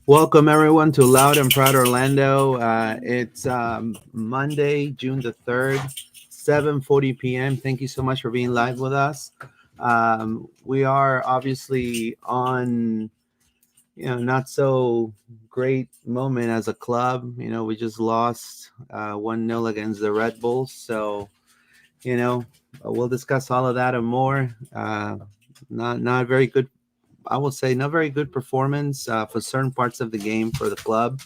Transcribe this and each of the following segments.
Welcome everyone to Loud and Proud Orlando. It's Monday, June the 3rd, 7:40 p.m. Thank you so much for being live with us. We are obviously on, not so great moment as a club. We just lost 1-0 against the Red Bulls. So, we'll discuss all of that and more. Not very good, I will say, not very good performance for certain parts of the game for the club.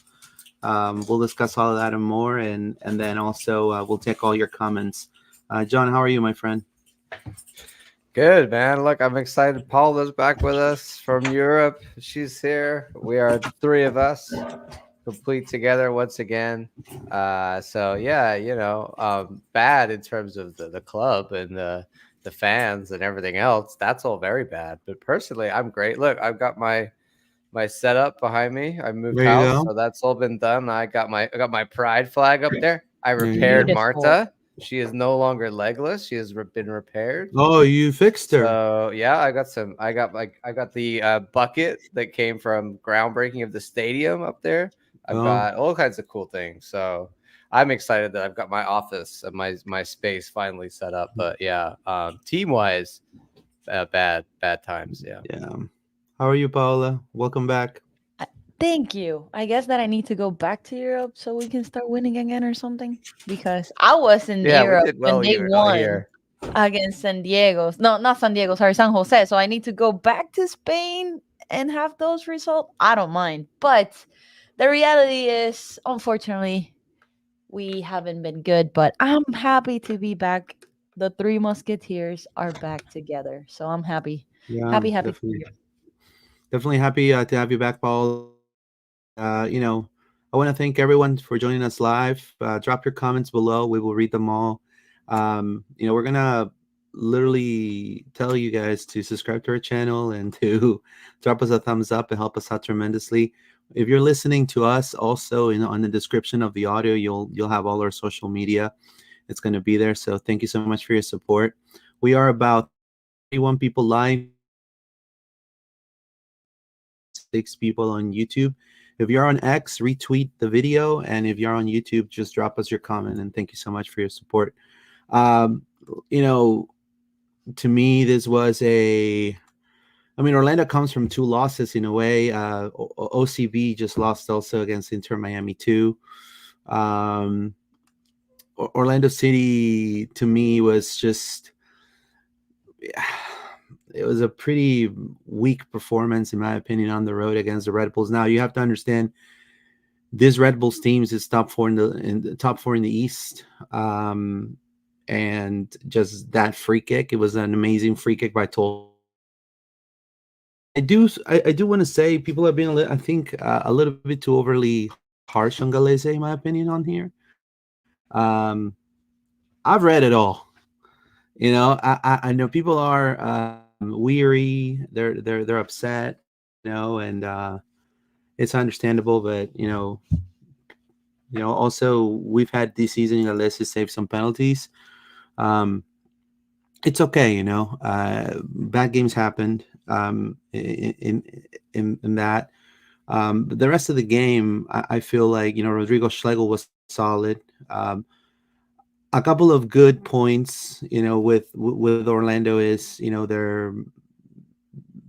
We'll discuss all of that and more, and then also we'll take all your comments. John, how are you, my friend? Good, man. Look, I'm excited. Paula's back with us from Europe. She's here. We are the three of us complete together once again. So yeah, bad in terms of the club and the fans and everything else. That's all very bad. But personally, I'm great. Look, I've got my setup behind me. I moved There you house, go. so that's all been done. I got my pride flag up there. I There you go. repaired Beautiful. Marta. She is no longer legless. She has been repaired. Oh, you fixed her. So yeah, I got the bucket that came from groundbreaking of the stadium up there. I've Oh, got all kinds of cool things. So I'm excited that I've got my office and my space finally set up. But yeah, team wise, bad times. Yeah. yeah. How are you, Paola? Welcome back. Thank you. I guess that I need to go back to Europe so we can start winning again or something. Because I was in Yeah, we Europe did when well they here. won Here. against San Diego. No, not San Diego. Sorry, San Jose. So I need to go back to Spain and have those results. I don't mind. But the reality is, unfortunately, we haven't been good. But I'm happy to be back. The three Musketeers are back together. So I'm happy. Yeah, Happy to be definitely, here. definitely happy to have you back, Paul. I want to thank everyone for joining us live. Drop your comments below. We will read them all. We're gonna literally tell you guys to subscribe to our channel and to drop us a thumbs up and help us out tremendously. If you're listening to us, also on the description of the audio, you'll have all our social media. It's going to be there. So thank you so much for your support. We are about 31 people live, 6 people on YouTube. If you're on X, retweet the video, and if you're on YouTube, just drop us your comment. And thank you so much for your support. Um, you know, to me, this was Orlando comes from 2 losses in a way. OCB just lost also against Inter Miami too. Um, Orlando City to me was just it was a pretty weak performance in my opinion on the road against the Red Bulls. Now you have to understand this Red Bulls teams is top 4 in the East. And just that free kick, it was an amazing free kick by Tol. I do want to say people have been I think a little bit too overly harsh on Galese in my opinion on here. Um, I've read it all. I know people are weary. They're upset. And it's understandable. But also we've had this season Galese save some penalties. Um, it's okay. Bad games happened. In that. But the rest of the game, I feel like Rodrigo Schlegel was solid. A couple of good points, with Orlando is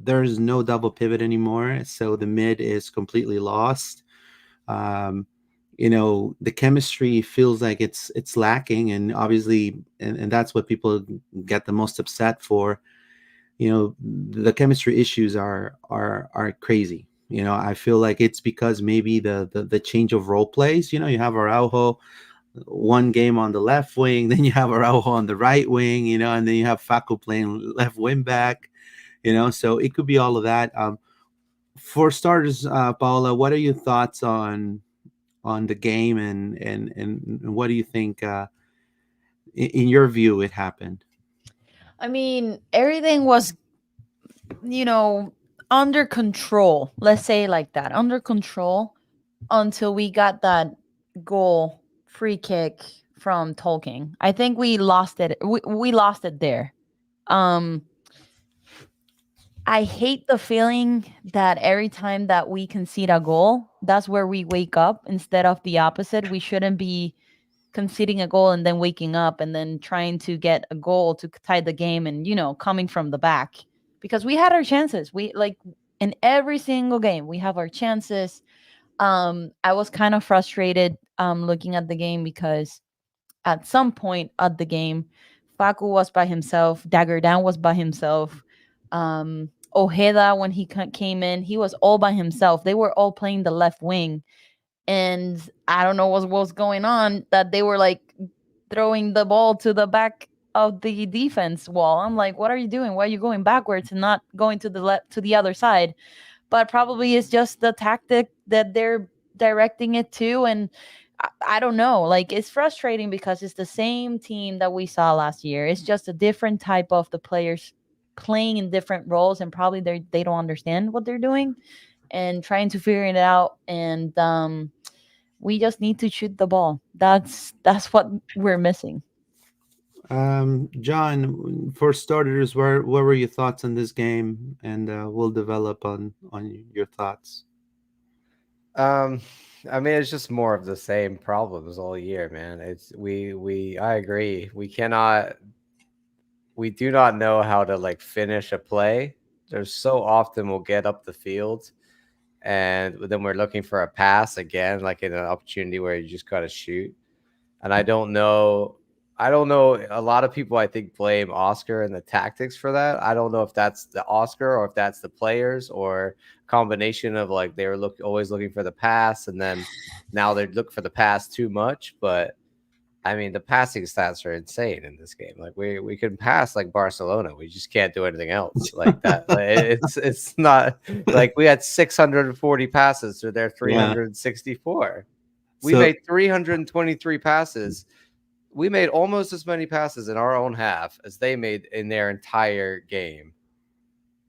there's no double pivot anymore, so the mid is completely lost. Um, the chemistry feels like it's lacking, and obviously, and that's what people get the most upset for. The chemistry issues are crazy. I feel like it's because maybe the change of role plays. You have Araujo one game on the left wing, then you have Araujo on the right wing, and then you have Facu playing left wing back, so it could be all of that. For starters, Paola, what are your thoughts on the game, and what do you think, in your view, it happened? I mean, everything was, you know, under control. Let's say it like that, under control until we got that goal free kick from Tolkien. I think we lost it. We lost it there. Um, I hate the feeling that every time that we concede a goal, that's where we wake up instead of the opposite. We shouldn't be conceding a goal and then waking up and then trying to get a goal to tie the game and, coming from the back. Because we had our chances. We like in every single game, we have our chances. I was kind of frustrated looking at the game because at some point at the game, Facu was by himself, Dagger Down was by himself. Ojeda, when he came in, he was all by himself. They were all playing the left wing. And I don't know what was going on, that they were like throwing the ball to the back of the defense wall. I'm like, what are you doing? Why are you going backwards and not going to the left, to the other side? But probably it's just the tactic that they're directing it to. And I don't know. Like, it's frustrating because it's the same team that we saw last year. It's just a different type of the players playing in different roles, and probably they don't understand what they're doing and trying to figure it out. And we just need to shoot the ball. That's what we're missing. John, for starters, what were your thoughts on this game? And we'll develop on your thoughts. I mean, it's just more of the same problems all year, man. I agree. We do not know how to like finish a play. There's so often we'll get up the field and then we're looking for a pass again, like in an opportunity where you just gotta shoot. And I don't know. A lot of people, I think, blame Oscar and the tactics for that. I don't know if that's the Oscar or if that's the players or combination of like they were always looking for the pass and then now they look for the pass too much. But I mean, the passing stats are insane in this game. Like we can pass like Barcelona, we just can't do anything else like that. It's not like we had 640 passes to their 364. We made 323 passes. We made almost as many passes in our own half as they made in their entire game.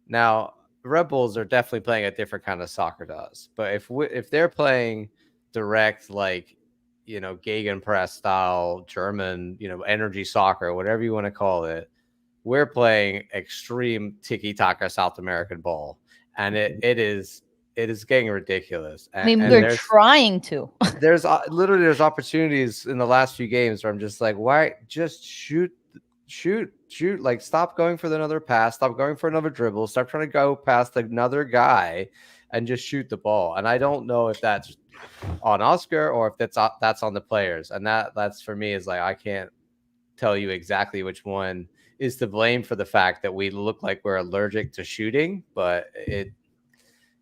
Now, Red Bulls are definitely playing a different kind of soccer to us. But if they're playing direct, like, Gegenpress style, German, energy soccer, whatever you want to call it, we're playing extreme tiki-taka South American ball. And it is getting ridiculous. I mean, they're trying to. There's opportunities in the last few games where I'm just like, why just shoot? Like, stop going for another pass, stop going for another dribble, stop trying to go past another guy, and just shoot the ball. And I don't know if that's on Oscar or if that's on the players. And that's for me is like I can't tell you exactly which one is to blame for the fact that we look like we're allergic to shooting, but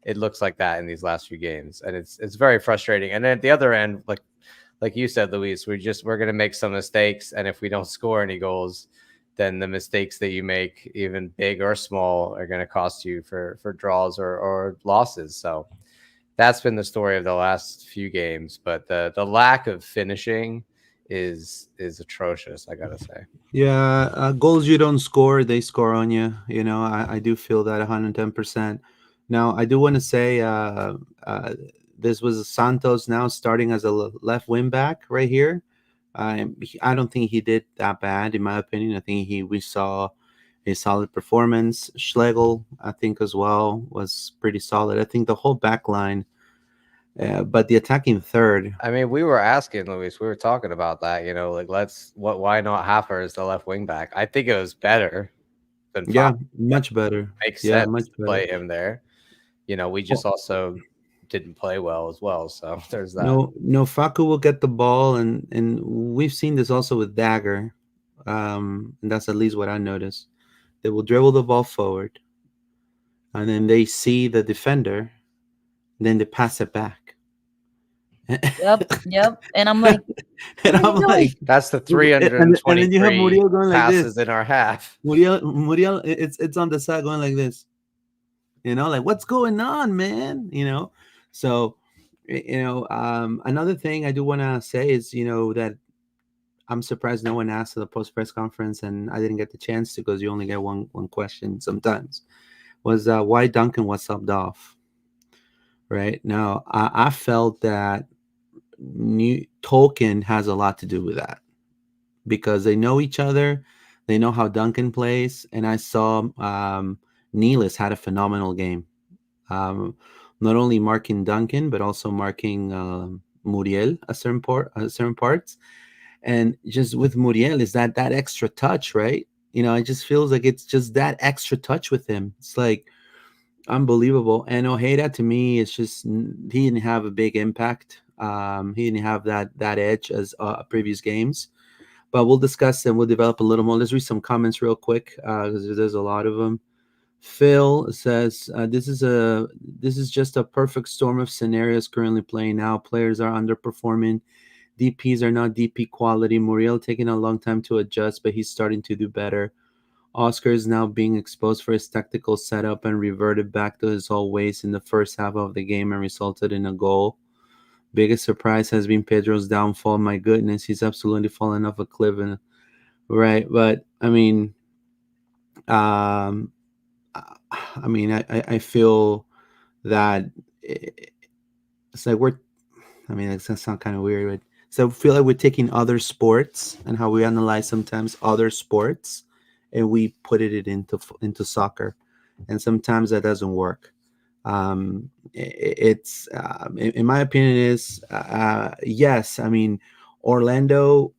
it looks like that in these last few games, and it's very frustrating. And then at the other end, like you said, Luis, we're going to make some mistakes, and if we don't score any goals, then the mistakes that you make, even big or small, are going to cost you for draws or losses. So that's been the story of the last few games. But the lack of finishing is atrocious, I gotta say. Yeah, goals you don't score, they score on you. I do feel that 110%. Now, I do want to say this was Santos now starting as a left wing back right here. I don't think he did that bad, in my opinion. I think we saw a solid performance. Schlegel, I think, as well, was pretty solid. I think the whole back line, but the attacking third. I mean, we were asking, Luis, we were talking about that, why not Hafer as the left wing back? I think it was better than Facu. Yeah, much better. Makes sense to play him there. We just also didn't play well as well. So there's that. No, Facu will get the ball, and we've seen this also with Dagger. And that's at least what I noticed. They will dribble the ball forward, and then they see the defender, and then they pass it back. Yep. And I'm like, that's the 323 passes in our half. Muriel, it's on the side going like this. Like, what's going on, man? So, another thing I do want to say is, that I'm surprised no one asked at the post press conference, and I didn't get the chance to because you only get one question sometimes, was why Duncan was subbed off. Right now, I felt that Tolkien has a lot to do with that because they know each other. They know how Duncan plays, and I saw Nealis had a phenomenal game. Not only marking Duncan, but also marking Muriel at certain parts. And just with Muriel is that extra touch, right? It just feels like it's just that extra touch with him. It's like unbelievable. And Ojeda, to me, it's just he didn't have a big impact. He didn't have that edge as previous games. But we'll discuss and we'll develop a little more. Let's read some comments real quick because there's a lot of them. Phil says this is just a perfect storm of scenarios currently playing out. Players are underperforming. DPs are not DP quality. Muriel taking a long time to adjust, but he's starting to do better. Oscar is now being exposed for his tactical setup and reverted back to his old ways in the first half of the game and resulted in a goal. Biggest surprise has been Pedro's downfall. My goodness, he's absolutely fallen off a cliff. Right, but I mean, I feel that it's like it's gonna sound kind of weird, but so I feel like we're taking other sports and how we analyze sometimes other sports and we put it into soccer, and sometimes that doesn't work. It's in my opinion is yes. I mean, Orlando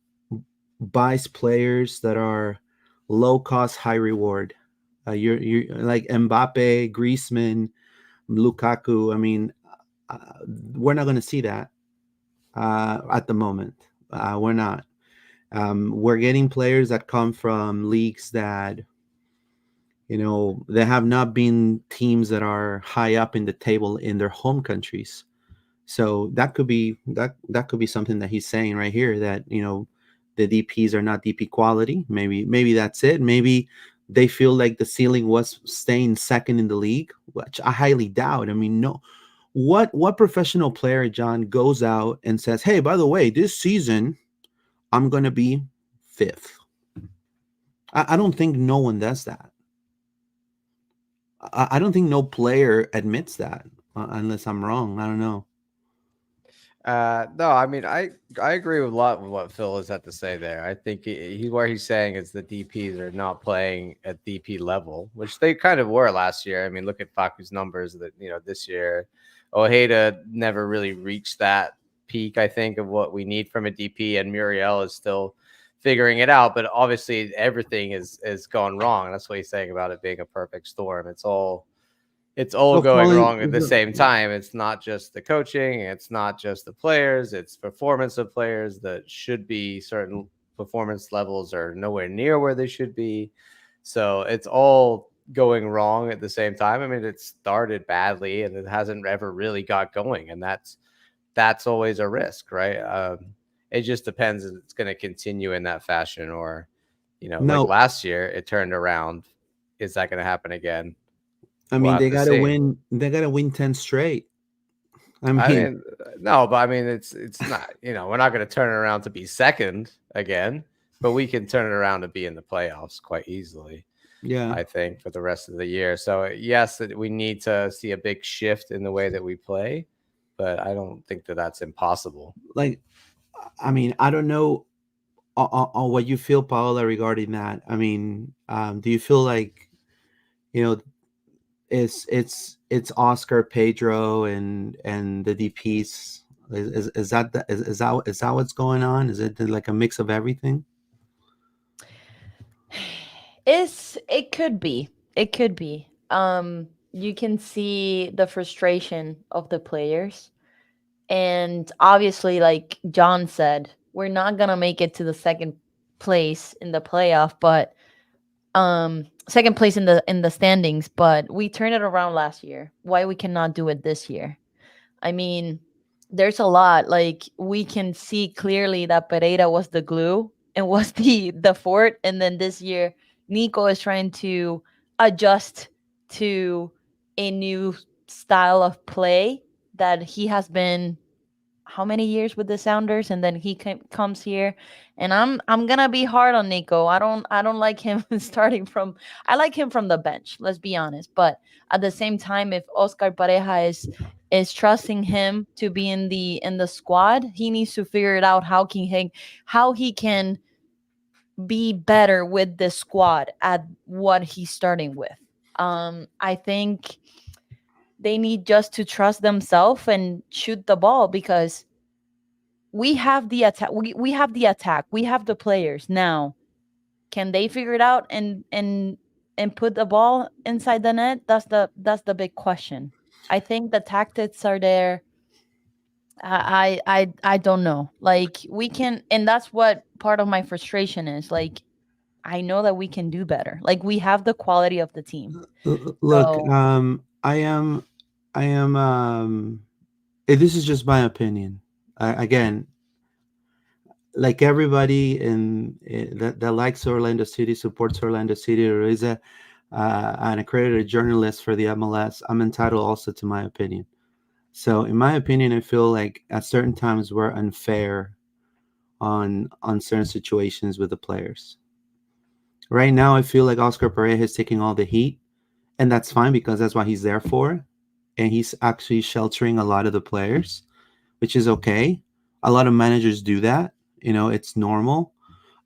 buys players that are low cost, high reward. You're like Mbappe, Griezmann, Lukaku. I mean, we're not going to see that at the moment. We're not. We're getting players that come from leagues that they have not been teams that are high up in the table in their home countries. So that could be something that he's saying right here, that the DPs are not DP quality. Maybe that's it. Maybe they feel like the ceiling was staying second in the league, which I highly doubt. I mean, no. What professional player, John, goes out and says, "Hey, by the way, this season I'm going to be fifth"? I don't think no one does that. I don't think no player admits that, unless I'm wrong. I don't know. No, I mean, I agree with a lot with what Phil is had to say there. I think where he's saying is the DPs are not playing at DP level, which they kind of were last year. I mean, look at Facu's numbers that this year, Ojeda never really reached that peak, I think, of what we need from a DP, and Muriel is still figuring it out. But obviously, everything is gone wrong. That's what he's saying about it being a perfect storm. It's all going wrong at the same time. It's not just the coaching. It's not just the players. It's performance of players that should be certain performance levels are nowhere near where they should be. So it's all going wrong at the same time. I mean, it started badly and it hasn't ever really got going. And that's always a risk, right? It just depends if it's going to continue in that fashion or, like last year, it turned around. Is that going to happen again? I mean, they gotta win. They gotta win 10 straight. I mean, no, but I mean, it's not. We're not going to turn it around to be second again, but we can turn it around to be in the playoffs quite easily. Yeah, I think for the rest of the year. So yes, we need to see a big shift in the way that we play, but I don't think that that's impossible. Like, I mean, I don't know on what you feel, Paola, regarding that. I mean, do you feel like it's Oscar, Pedro, and the DPs? Is that what's going on? Is it like a mix of everything? It could be. It could be. You can see the frustration of the players. And obviously, like John said, we're not gonna make it to the second place in the playoff, but second place in the standings, but we turned it around last year. Why we cannot do it this year? I mean, there's a lot. Like, we can see clearly that Pereira was the glue and was the fort, and then this year Nico is trying to adjust to a new style of play that he has been how many years with the Sounders, and then he comes here, and I'm gonna be hard on Nico. I don't like him starting from. I like him from the bench. Let's be honest, but at the same time, if Oscar Pareja is trusting him to be in the squad, he needs to figure it out how he can be better with the squad at what he's starting with. I think they need just to trust themselves and shoot the ball, because we have the attack. We have the attack. We have the players now. Can they figure it out and put the ball inside the net? That's the big question. I think the tactics are there. I don't know. Like, we can, and that's what part of my frustration is. Like, I know that we can do better. Like, we have the quality of the team. Look, So I am. This is just my opinion. Again, like everybody that likes Orlando City, supports Orlando City, or is an accredited journalist for the MLS, I'm entitled also to my opinion. So, in my opinion, I feel like at certain times we're unfair on certain situations with the players. Right now, I feel like Oscar Pareja is taking all the heat, and that's fine because that's what he's there for, and he's actually sheltering a lot of the players, which is okay. A lot of managers do that. It's normal.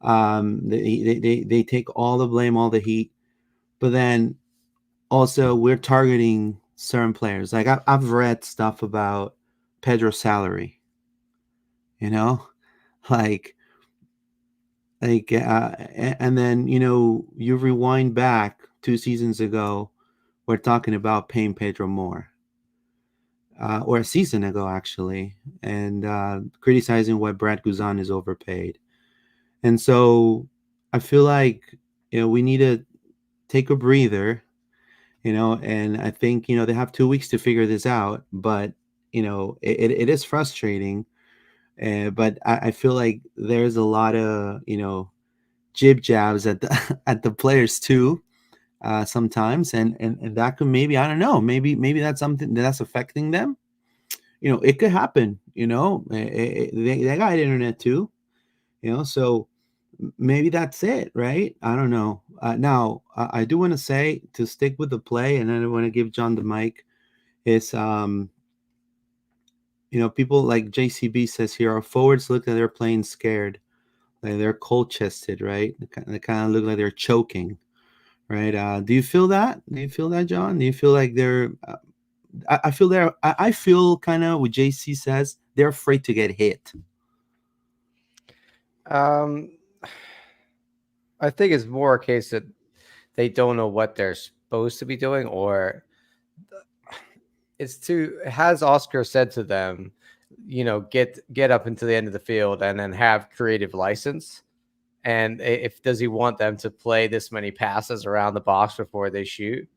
They take all the blame, all the heat, but then also we're targeting certain players. Like I've read stuff about Pedro's salary, you know, like and then you rewind back 2 seasons ago, we're talking about paying Pedro more, or a season ago actually, and criticizing why Brad Guzan is overpaid. And so I feel like we need to take a breather, and I think they have 2 weeks to figure this out, but it is frustrating. But I feel like there's a lot of jib jabs at the at the players too, sometimes, and that could, maybe, I don't know, maybe that's something that's affecting them. It could happen. They got internet too. So maybe that's it, right? I don't know. Now, I do want to say, to stick with the play, and then I want to give John the mic. Is people like JCB says here, our forwards look like they're playing scared, like they're cold chested, right? They kind of look like they're choking, right? Do you feel that? Do you feel that, John? Do you feel like they're? I feel they're. I feel kind of what JC says. They're afraid to get hit. I think it's more a case that they don't know what they're supposed to be doing, or has Oscar said to them, get up into the end of the field and then have creative license? And does he want them to play this many passes around the box before they shoot?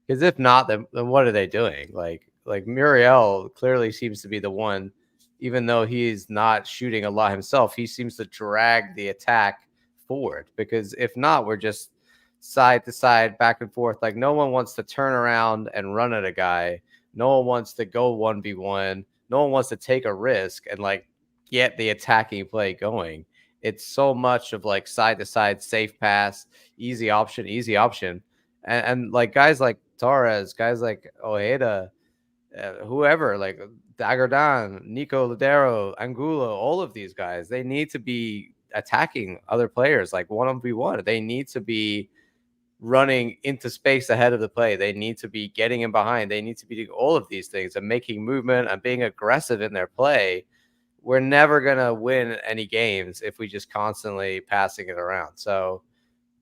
Because if not, then what are they doing? Like Muriel clearly seems to be the one, even though he's not shooting a lot himself, he seems to drag the attack forward. Because if not, we're just side to side, back and forth. Like, no one wants to turn around and run at a guy. No one wants to go 1v1. No one wants to take a risk and get the attacking play going. It's so much of side to side, safe pass, easy option. And like guys like Torres, guys like Ojeda, whoever, like Dagardan, Nico Ladero, Angulo, all of these guys, they need to be attacking other players like 1v1. They need to be running into space ahead of the play. They need to be getting in behind. They need to be doing all of these things and making movement and being aggressive in their play. We're never going to win any games if we just constantly passing it around. So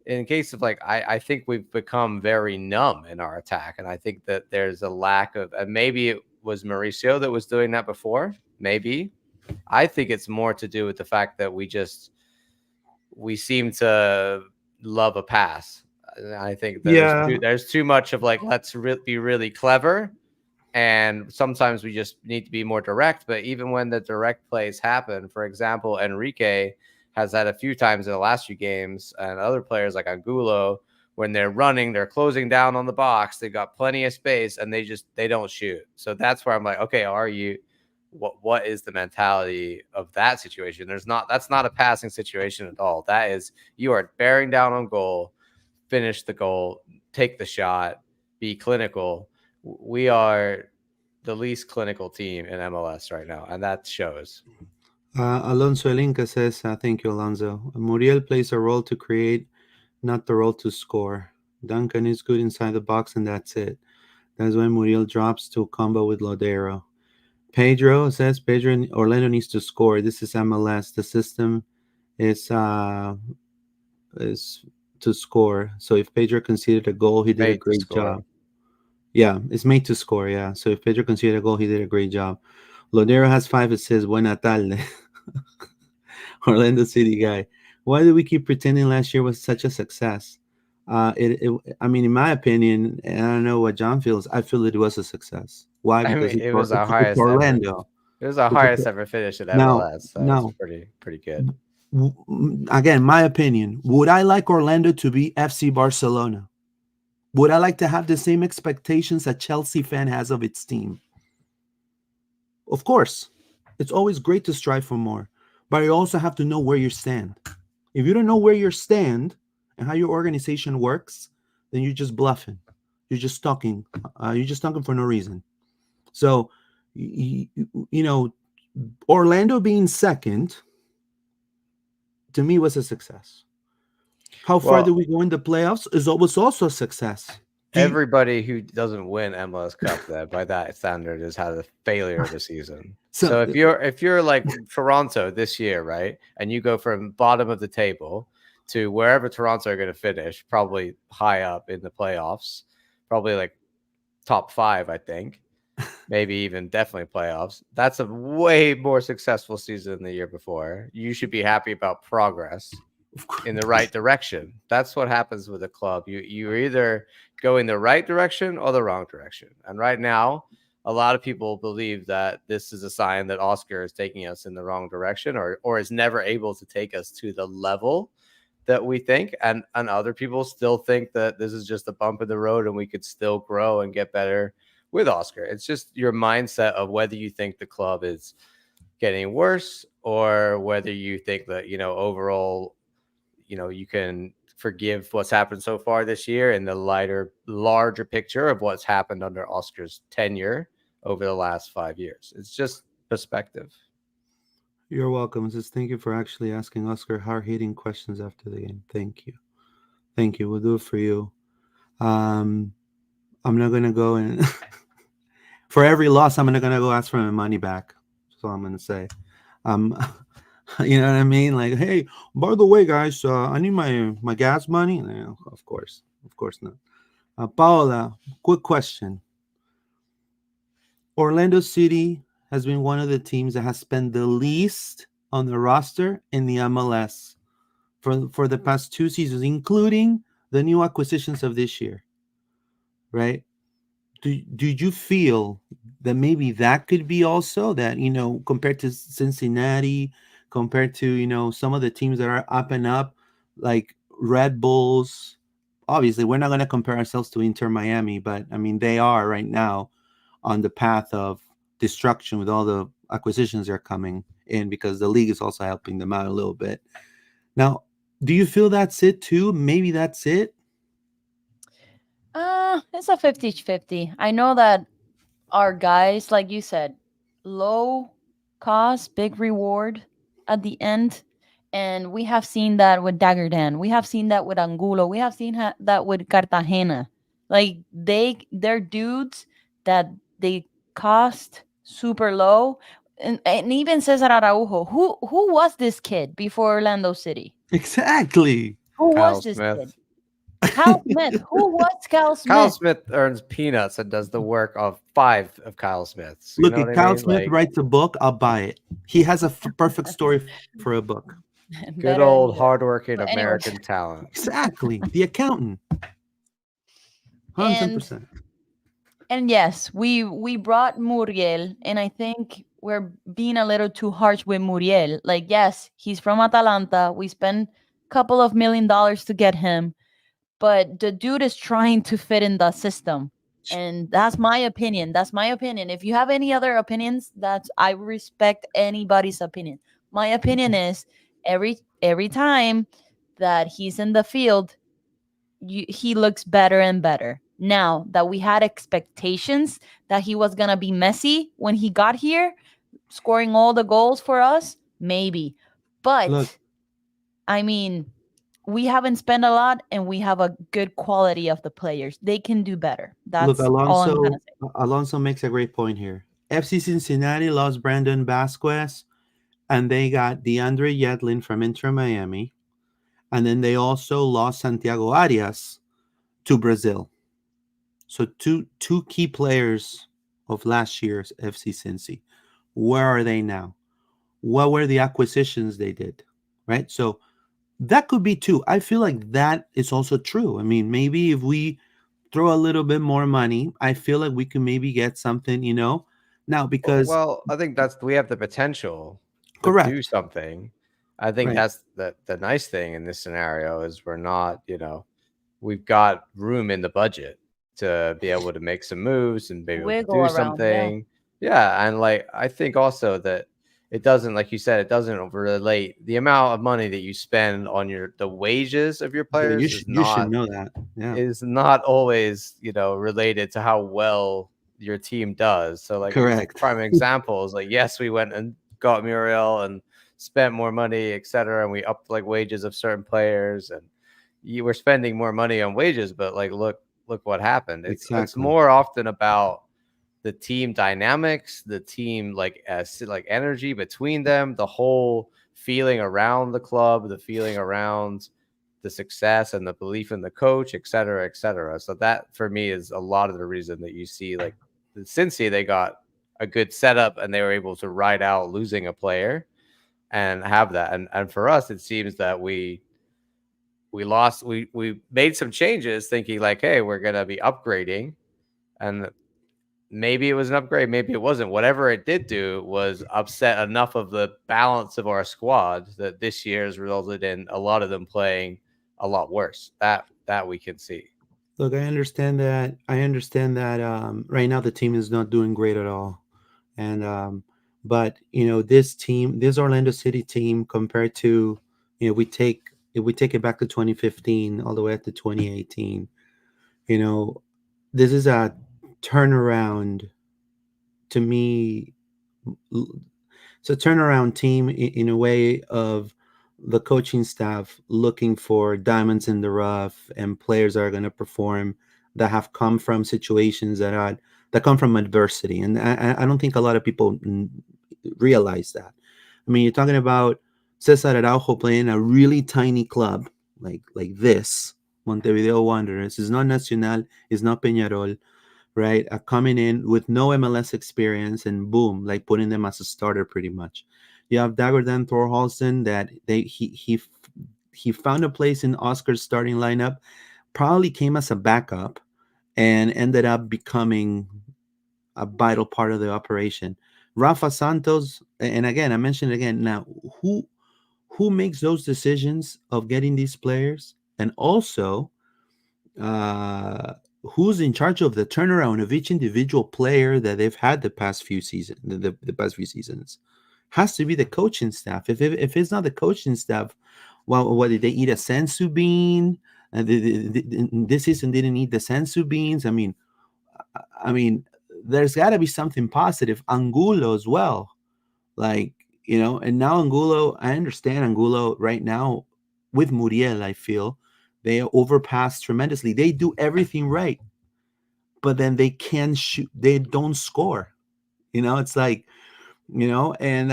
in case of I think we've become very numb in our attack. And I think that there's a lack of, and maybe it was Mauricio that was doing that before. Maybe. I think it's more to do with the fact that we seem to love a pass. I think there's too much of let's be really clever. And sometimes we just need to be more direct. But even when the direct plays happen, for example, Enrique has had a few times in the last few games, and other players like Angulo, when they're running, they're closing down on the box, they've got plenty of space, and they don't shoot. So that's where I'm like, okay, what is the mentality of that situation? That's not a passing situation at all. That is, you are bearing down on goal, finish the goal, take the shot, be clinical. We are the least clinical team in MLS right now, and that shows. Alonso Elinka says, thank you, Alonso. Muriel plays a role to create, not the role to score. Duncan is good inside the box, and that's it. That's why Muriel drops to combo with Lodero. Pedro says Orlando needs to score. This is MLS. The system is to score. So if Pedro conceded a goal, he did a Made to great score. job. Yeah, it's made to score. Yeah. So if Pedro conceded a goal, he did a great job. Lodero has 5 assists. Buena tarde. Orlando City guy. Why do we keep pretending last year was such a success? I mean, in my opinion, and I don't know what John feels. I feel it was a success. Why? I Because mean, it was our it's highest ever. Orlando. It was our It's highest ever finish at Now- MLS. So now- it's pretty good. Again, my opinion. Would I like Orlando to be FC Barcelona? Would I like to have the same expectations a Chelsea fan has of its team? Of course. It's always great to strive for more, but you also have to know where you stand. If you don't know where you stand and how your organization works, then you're just bluffing. You're just talking. You're just talking for no reason. So, you know, Orlando being second to me was a success. How far Well- did we go in the playoffs? Was also a success. Everybody who doesn't win MLS Cup then, by that standard, has had a failure of a season. So- So if you're like Toronto this year, right, and you go from bottom of the table to wherever Toronto are going to finish, probably high up in the playoffs, probably like top 5, I think, maybe even definitely playoffs. That's a way more successful season than the year before. You should be happy about progress in the right direction. That's what happens with a club. You either go in the right direction or the wrong direction. And right now, a lot of people believe that this is a sign that Oscar is taking us in the wrong direction, or is never able to take us to the level that we think. And other people still think that this is just a bump in the road and we could still grow and get better with Oscar. It's just your mindset of whether you think the club is getting worse or whether you think that, overall, you can forgive what's happened so far this year in the larger picture of what's happened under Oscar's tenure over the last 5 years. It's just perspective. You're welcome. It says, thank you for actually asking Oscar hard-hitting questions after the game. Thank you. Thank you. We'll do it for you. I'm not going to go and for every loss, I'm not going to go ask for my money back. That's all I'm going to say. You know what I mean? Like, hey, by the way, guys, I need my gas money. No, of course not. Paola, quick question. Orlando City has been one of the teams that has spent the least on the roster in the MLS for the past 2 seasons, including the new acquisitions of this year, right? Did you feel that maybe that could be also that, compared to Cincinnati, compared to, some of the teams that are up and up, like Red Bulls? Obviously, we're not going to compare ourselves to Inter Miami, but I mean, they are right now on the path of destruction with all the acquisitions that are coming in, because the league is also helping them out a little bit. Now, do you feel that's it too? Maybe that's it? It's a 50-50. I know that our guys, like you said, low cost, big reward at the end. And we have seen that with Dagerdan. We have seen that with Angulo. We have seen that with Cartagena. Like, they're dudes that they cost super low. And even Cesar Araujo. Who was this kid before Orlando City? Exactly. Who Kyle was this Smith. kid? Kyle Smith. Who was Kyle Smith? Kyle Smith earns peanuts and does the work of 5 of Kyle Smiths. You Look, know if what I Kyle mean? Smith Like, writes a book, I'll buy it. He has a perfect story for a book. good Better old than you. hardworking But anyways. American talent. Exactly. The accountant. 100%. And yes, we brought Muriel, and I think we're being a little too harsh with Muriel. Like, yes, he's from Atalanta. We spent a couple of $1 million to get him, but the dude is trying to fit in the system. And that's my opinion. That's my opinion. If you have any other opinions, I respect anybody's opinion. My opinion is every time that he's in the field, he looks better and better. Now that we had expectations that he was going to be Messi when he got here, scoring all the goals for us, maybe. But, Look. I mean, we haven't spent a lot and we have a good quality of the players. They can do better. Look, That's all I'm gonna say. Alonso makes a great point here. FC Cincinnati lost Brandon Vasquez, and they got DeAndre Yedlin from Inter Miami, and then they also lost Santiago Arias to Brazil. So two key players of last year's FC Cincy. Where are they now? What were the acquisitions they did? Right? So that could be too. I feel like that is also true. I mean, maybe if we throw a little bit more money, I feel like we can maybe get something, now because Well, I think we have the potential to correct. do something. I think Right. that's the nice thing in this scenario is we're not, we've got room in the budget to be able to make some moves and be able to Wiggle do around, yeah. something. Yeah. And I think also that it doesn't, like you said, it doesn't relate the amount of money that you spend on the wages of your Yeah, players you should know that. Yeah. is not always, related to how well your team does. So Correct. prime examples, yes, we went and got Muriel and spent more money, etc. And we upped wages of certain players, and you were spending more money on wages, but look what happened. It's Exactly. more often about the team dynamics, the team energy between them, the whole feeling around the club, the feeling around the success and the belief in the coach, et cetera, et cetera. So that for me is a lot of the reason that you see the Cincy, they got a good setup and they were able to ride out losing a player and have that. And for us, it seems that we made some changes thinking hey, we're going to be upgrading, and maybe it was an upgrade, maybe it wasn't. Whatever it did do was upset enough of the balance of our squad that this year has resulted in a lot of them playing a lot worse. That we can see. Look, I understand that. Right now the team is not doing great at all, and but this Orlando City team compared to if we take it back to 2015 all the way up to 2018, this is a turnaround to me. It's a turnaround team in a way of the coaching staff looking for diamonds in the rough and players that are going to perform, that have come from situations that come from adversity. And I don't think a lot of people realize that. I mean, you're talking about Cesar Araujo playing a really tiny club like this, Montevideo Wanderers. It's not Nacional, it's not Peñarol, right? Coming in with no MLS experience and boom, putting them as a starter pretty much. You have Dagerdan Thorhalsen that he found a place in Oscar's starting lineup, probably came as a backup and ended up becoming a vital part of the operation. Rafa Santos, and again, I mentioned again now, who makes those decisions of getting these players, and also who's in charge of the turnaround of each individual player that they've had the past few seasons, the past few seasons, has to be the coaching staff. If it's not the coaching staff, well, what did they eat a sensu bean? This season didn't eat the sensu beans. I mean, there's got to be something positive. Angulo as well, and now Angulo. I understand Angulo right now with Muriel. I feel they overpass tremendously. They do everything right, but then they can't shoot. They don't score. It's and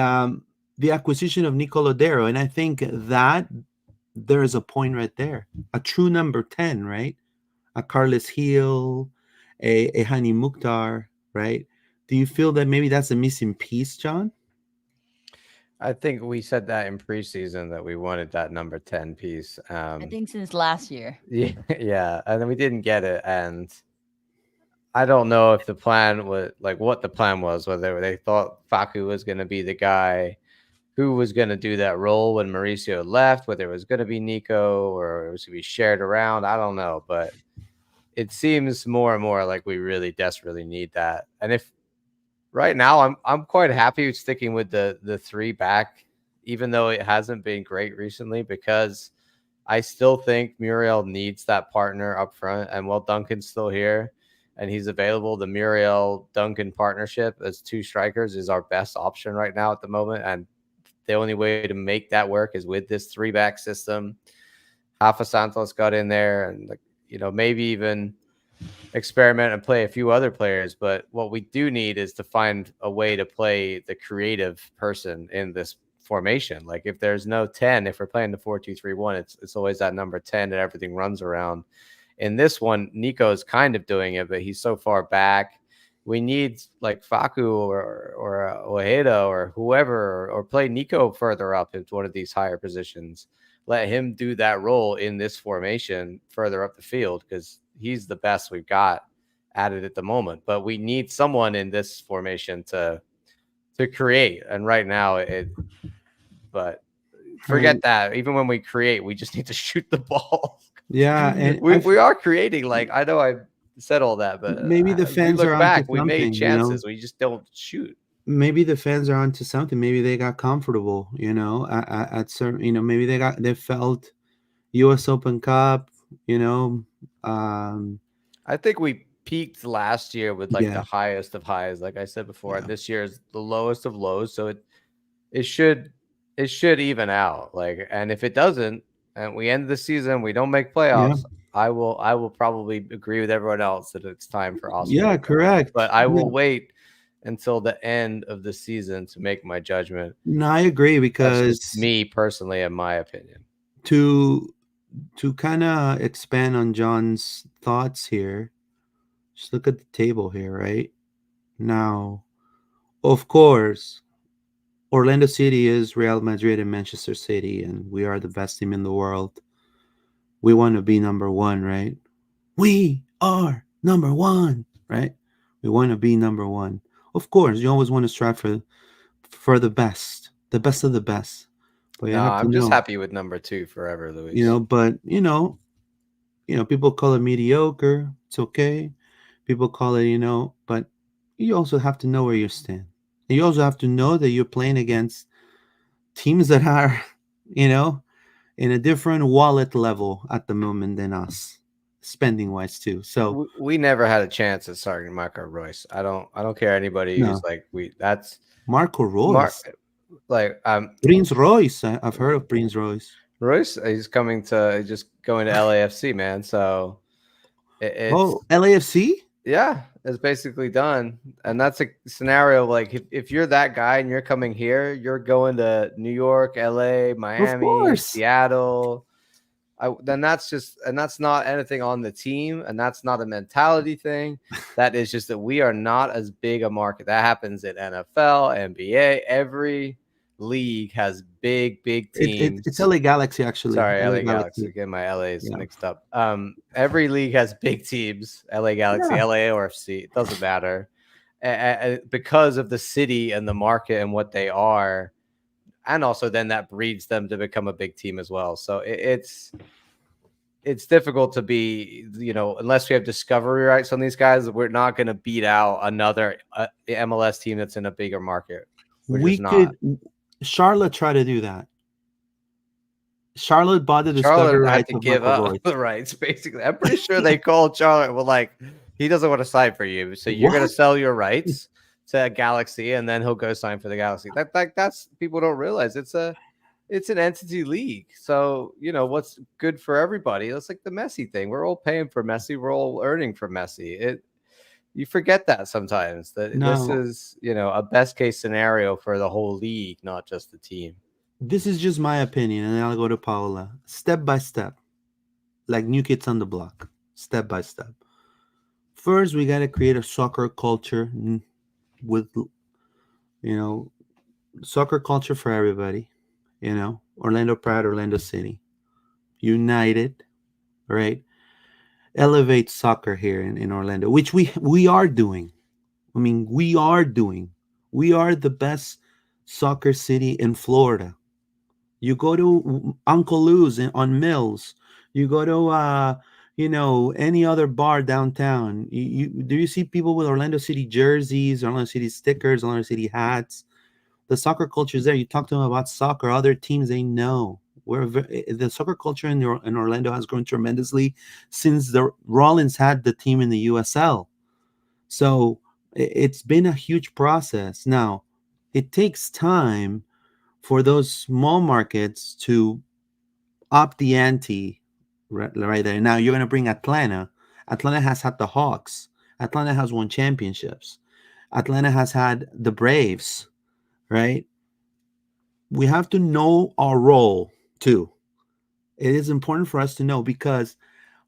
the acquisition of Nico Lodero. And I think that there is a point right there. A true number 10, right? A Carlos Gil, a Hani Mukhtar, right? Do you feel that maybe that's a missing piece, John? I think we said that in preseason that we wanted that number 10 piece. I think since last year. Yeah. And then we didn't get it. And I don't know if the plan was what the plan was, whether they thought Facu was going to be the guy who was going to do that role when Mauricio left, whether it was going to be Nico or it was going to be shared around. I don't know, but it seems more and more like we really desperately need that. And if right now I'm quite happy with sticking with the three back, even though it hasn't been great recently, because I still think Muriel needs that partner up front. And while Duncan's still here and he's available, the Muriel Duncan partnership as two strikers is our best option right now at the moment. And the only way to make that work is with this three back system. Rafa Santos got in there, and maybe even experiment and play a few other players. But what we do need is to find a way to play the creative person in this formation. Like if there's no 10, if we're playing the 4-2-3-1, it's always that number 10 that everything runs around. In this one, Nico is kind of doing it, but he's so far back. We need like Facu or Ojeda or whoever, or play Nico further up into one of these higher positions. Let him do that role in this formation further up the field, because he's the best we've got at it at the moment. But we need someone in this formation to create. And right now, but forget that. Even when we create, we just need to shoot the ball. Yeah, and we are creating. Like, I know I said all that, but maybe the fans are back. onto We made something, chances. We just don't shoot. Maybe the fans are onto something. Maybe they got comfortable, at certain, maybe they felt U.S. Open Cup, I think we peaked last year with the highest of highs, like I said before. And this year is the lowest of lows, so it should even out. Like, and if it doesn't, and we end the season, we don't make playoffs, I will probably agree with everyone else that it's time for Austin. Yeah, correct. But I will wait until the end of the season to make my judgment. No, I agree, because that's just me personally, in my opinion. To kind of expand on John's thoughts here, just look at the table here, right? Now, of course, Orlando City is Real Madrid and Manchester City, and we are the best team in the world. We want to be number one, right? We are number one, right? We want to be number one. Of course, you always want to strive for the best of the best. But I'm just happy with number 2 forever, Luis. But people call it mediocre. It's okay. People call it, but you also have to know where you stand. And you also have to know that you're playing against teams that are, in a different wallet level at the moment than us, spending wise too. So we never had a chance at starting Marco Reus. I don't care anybody who's like that's Marco Reus. Prince Royce. I've heard of Prince Royce. Royce, he's going to LAFC, man. So LAFC? Yeah, it's basically done. And that's a scenario like if you're that guy and you're coming here, you're going to New York, LA, Miami, Seattle. Then that's not anything on the team, and that's not a mentality thing. That is just that we are not as big a market. That happens in NFL, NBA. Every league has big teams. It's LA Galaxy, actually. Sorry, LA Galaxy. Get my LAs mixed up. Every league has big teams. LA Galaxy, LAFC. It doesn't matter, because of the city and the market and what they are. And also then that breeds them to become a big team as well. So it's difficult to be, unless we have discovery rights on these guys, we're not going to beat out another MLS team that's in a bigger market. Charlotte tried to do that. Charlotte bought the discovery rights to give up the rights, basically. I'm pretty sure they called Charlotte. Well, he doesn't want to sign for you, so you're going to sell your rights to Galaxy, and then he'll go sign for the Galaxy. That's people don't realize it's an entity league. So what's good for everybody. It's like the Messi thing. We're all paying for Messi. We're all earning for Messi. You forget that sometimes. This is a best case scenario for the whole league, not just the team. This is just my opinion, and then I'll go to Paola. Step by step, like New Kids on the Block. Step by step. First, we got to create a soccer culture with, soccer culture for everybody. Orlando Pride, Orlando City, united, right? Elevate soccer here in Orlando, which we are doing. I mean, we are the best soccer city in Florida. You go to Uncle Lou's on Mills. You go to any other bar downtown. Do you see people with Orlando City jerseys, Orlando City stickers, Orlando City hats? The soccer culture is there. You talk to them about soccer, other teams they know. The soccer culture in Orlando has grown tremendously since the Rollins had the team in the USL. So it's been a huge process. Now, it takes time for those small markets to up the ante right there. Now you're gonna bring Atlanta. Atlanta has had the Hawks. Atlanta has won championships. Atlanta has had the Braves, right? We have to know our role too. It is important for us to know, because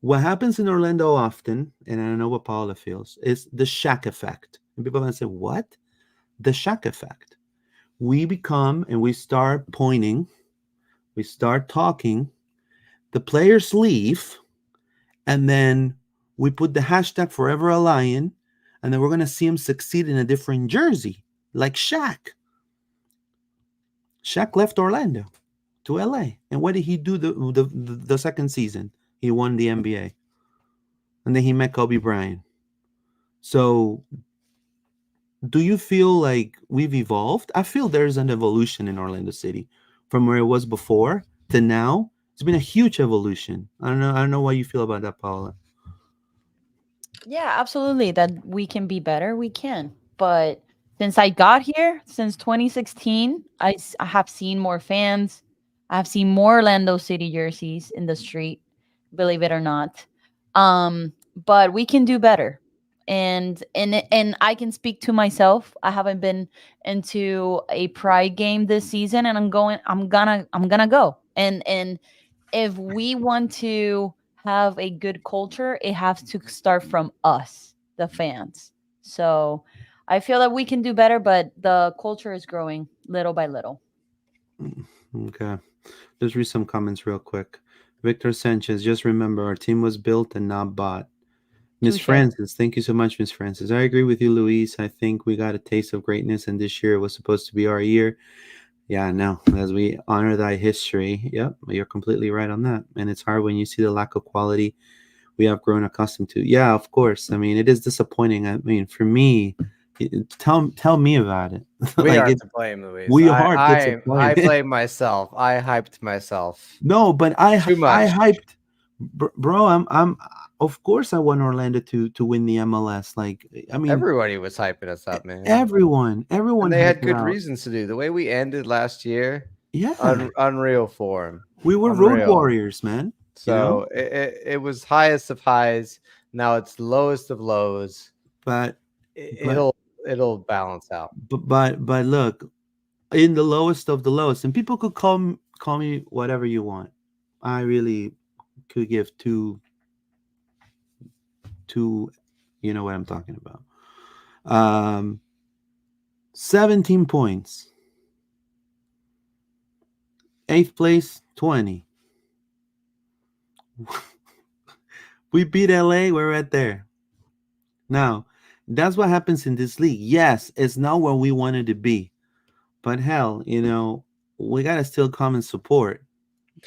what happens in Orlando often, and I know what Paula feels, is the Shaq effect. And people are going to say, what? The Shaq effect. We become, and we start pointing, we start talking, the players leave, and then we put the hashtag Forever a Lion, and then we're going to see him succeed in a different jersey, like Shaq. Shaq left Orlando to LA. And what did he do the second season? He won the NBA. And then he met Kobe Bryant. So do you feel like we've evolved? I feel there's an evolution in Orlando City from where it was before to now. It's been a huge evolution. I don't know what you feel about that, Paula. Yeah, absolutely. That we can be better, we can. But since I got here, since 2016, I have seen more fans. I have seen more Orlando City jerseys in the street, believe it or not. But we can do better. And I can speak to myself. I haven't been into a Pride game this season, and I'm gonna go. And if we want to have a good culture, it has to start from us, the fans. So I feel that we can do better, but the culture is growing little by little. Okay. Just read some comments real quick. Victor Sanchez, just remember our team was built and not bought. Miss Touche. Francis, thank you so much, Miss Francis. I agree with you, Luis. I think we got a taste of greatness, and this year was supposed to be our year. Yeah, no, as we honor thy history. Yep, you're completely right on that. And it's hard when you see the lack of quality we have grown accustomed to. Yeah, of course. I mean, it is disappointing. I mean, for me, tell me about it. We Like, are it, to blame, Luis. we are I disappointed. blame myself. I hyped myself. No, but Too much. hyped, bro. I'm of course I want Orlando to win the MLS. Like, I mean, Everybody was hyping us up, man. everyone And they had hyped it good out. reasons to do. The way we ended last year, Yeah, unreal form. we were road Unreal. warriors, man. So it was highest of highs. Now it's lowest of lows. But It'll balance out. but look, in the lowest of the lowest, and people could call me whatever you want. I really could give two, you know what I'm talking about. 17 points. 8th place, 20. We beat LA, we're right there. Now, that's what happens in this league. Yes, it's not where we wanted to be. But hell, we got to still come and support,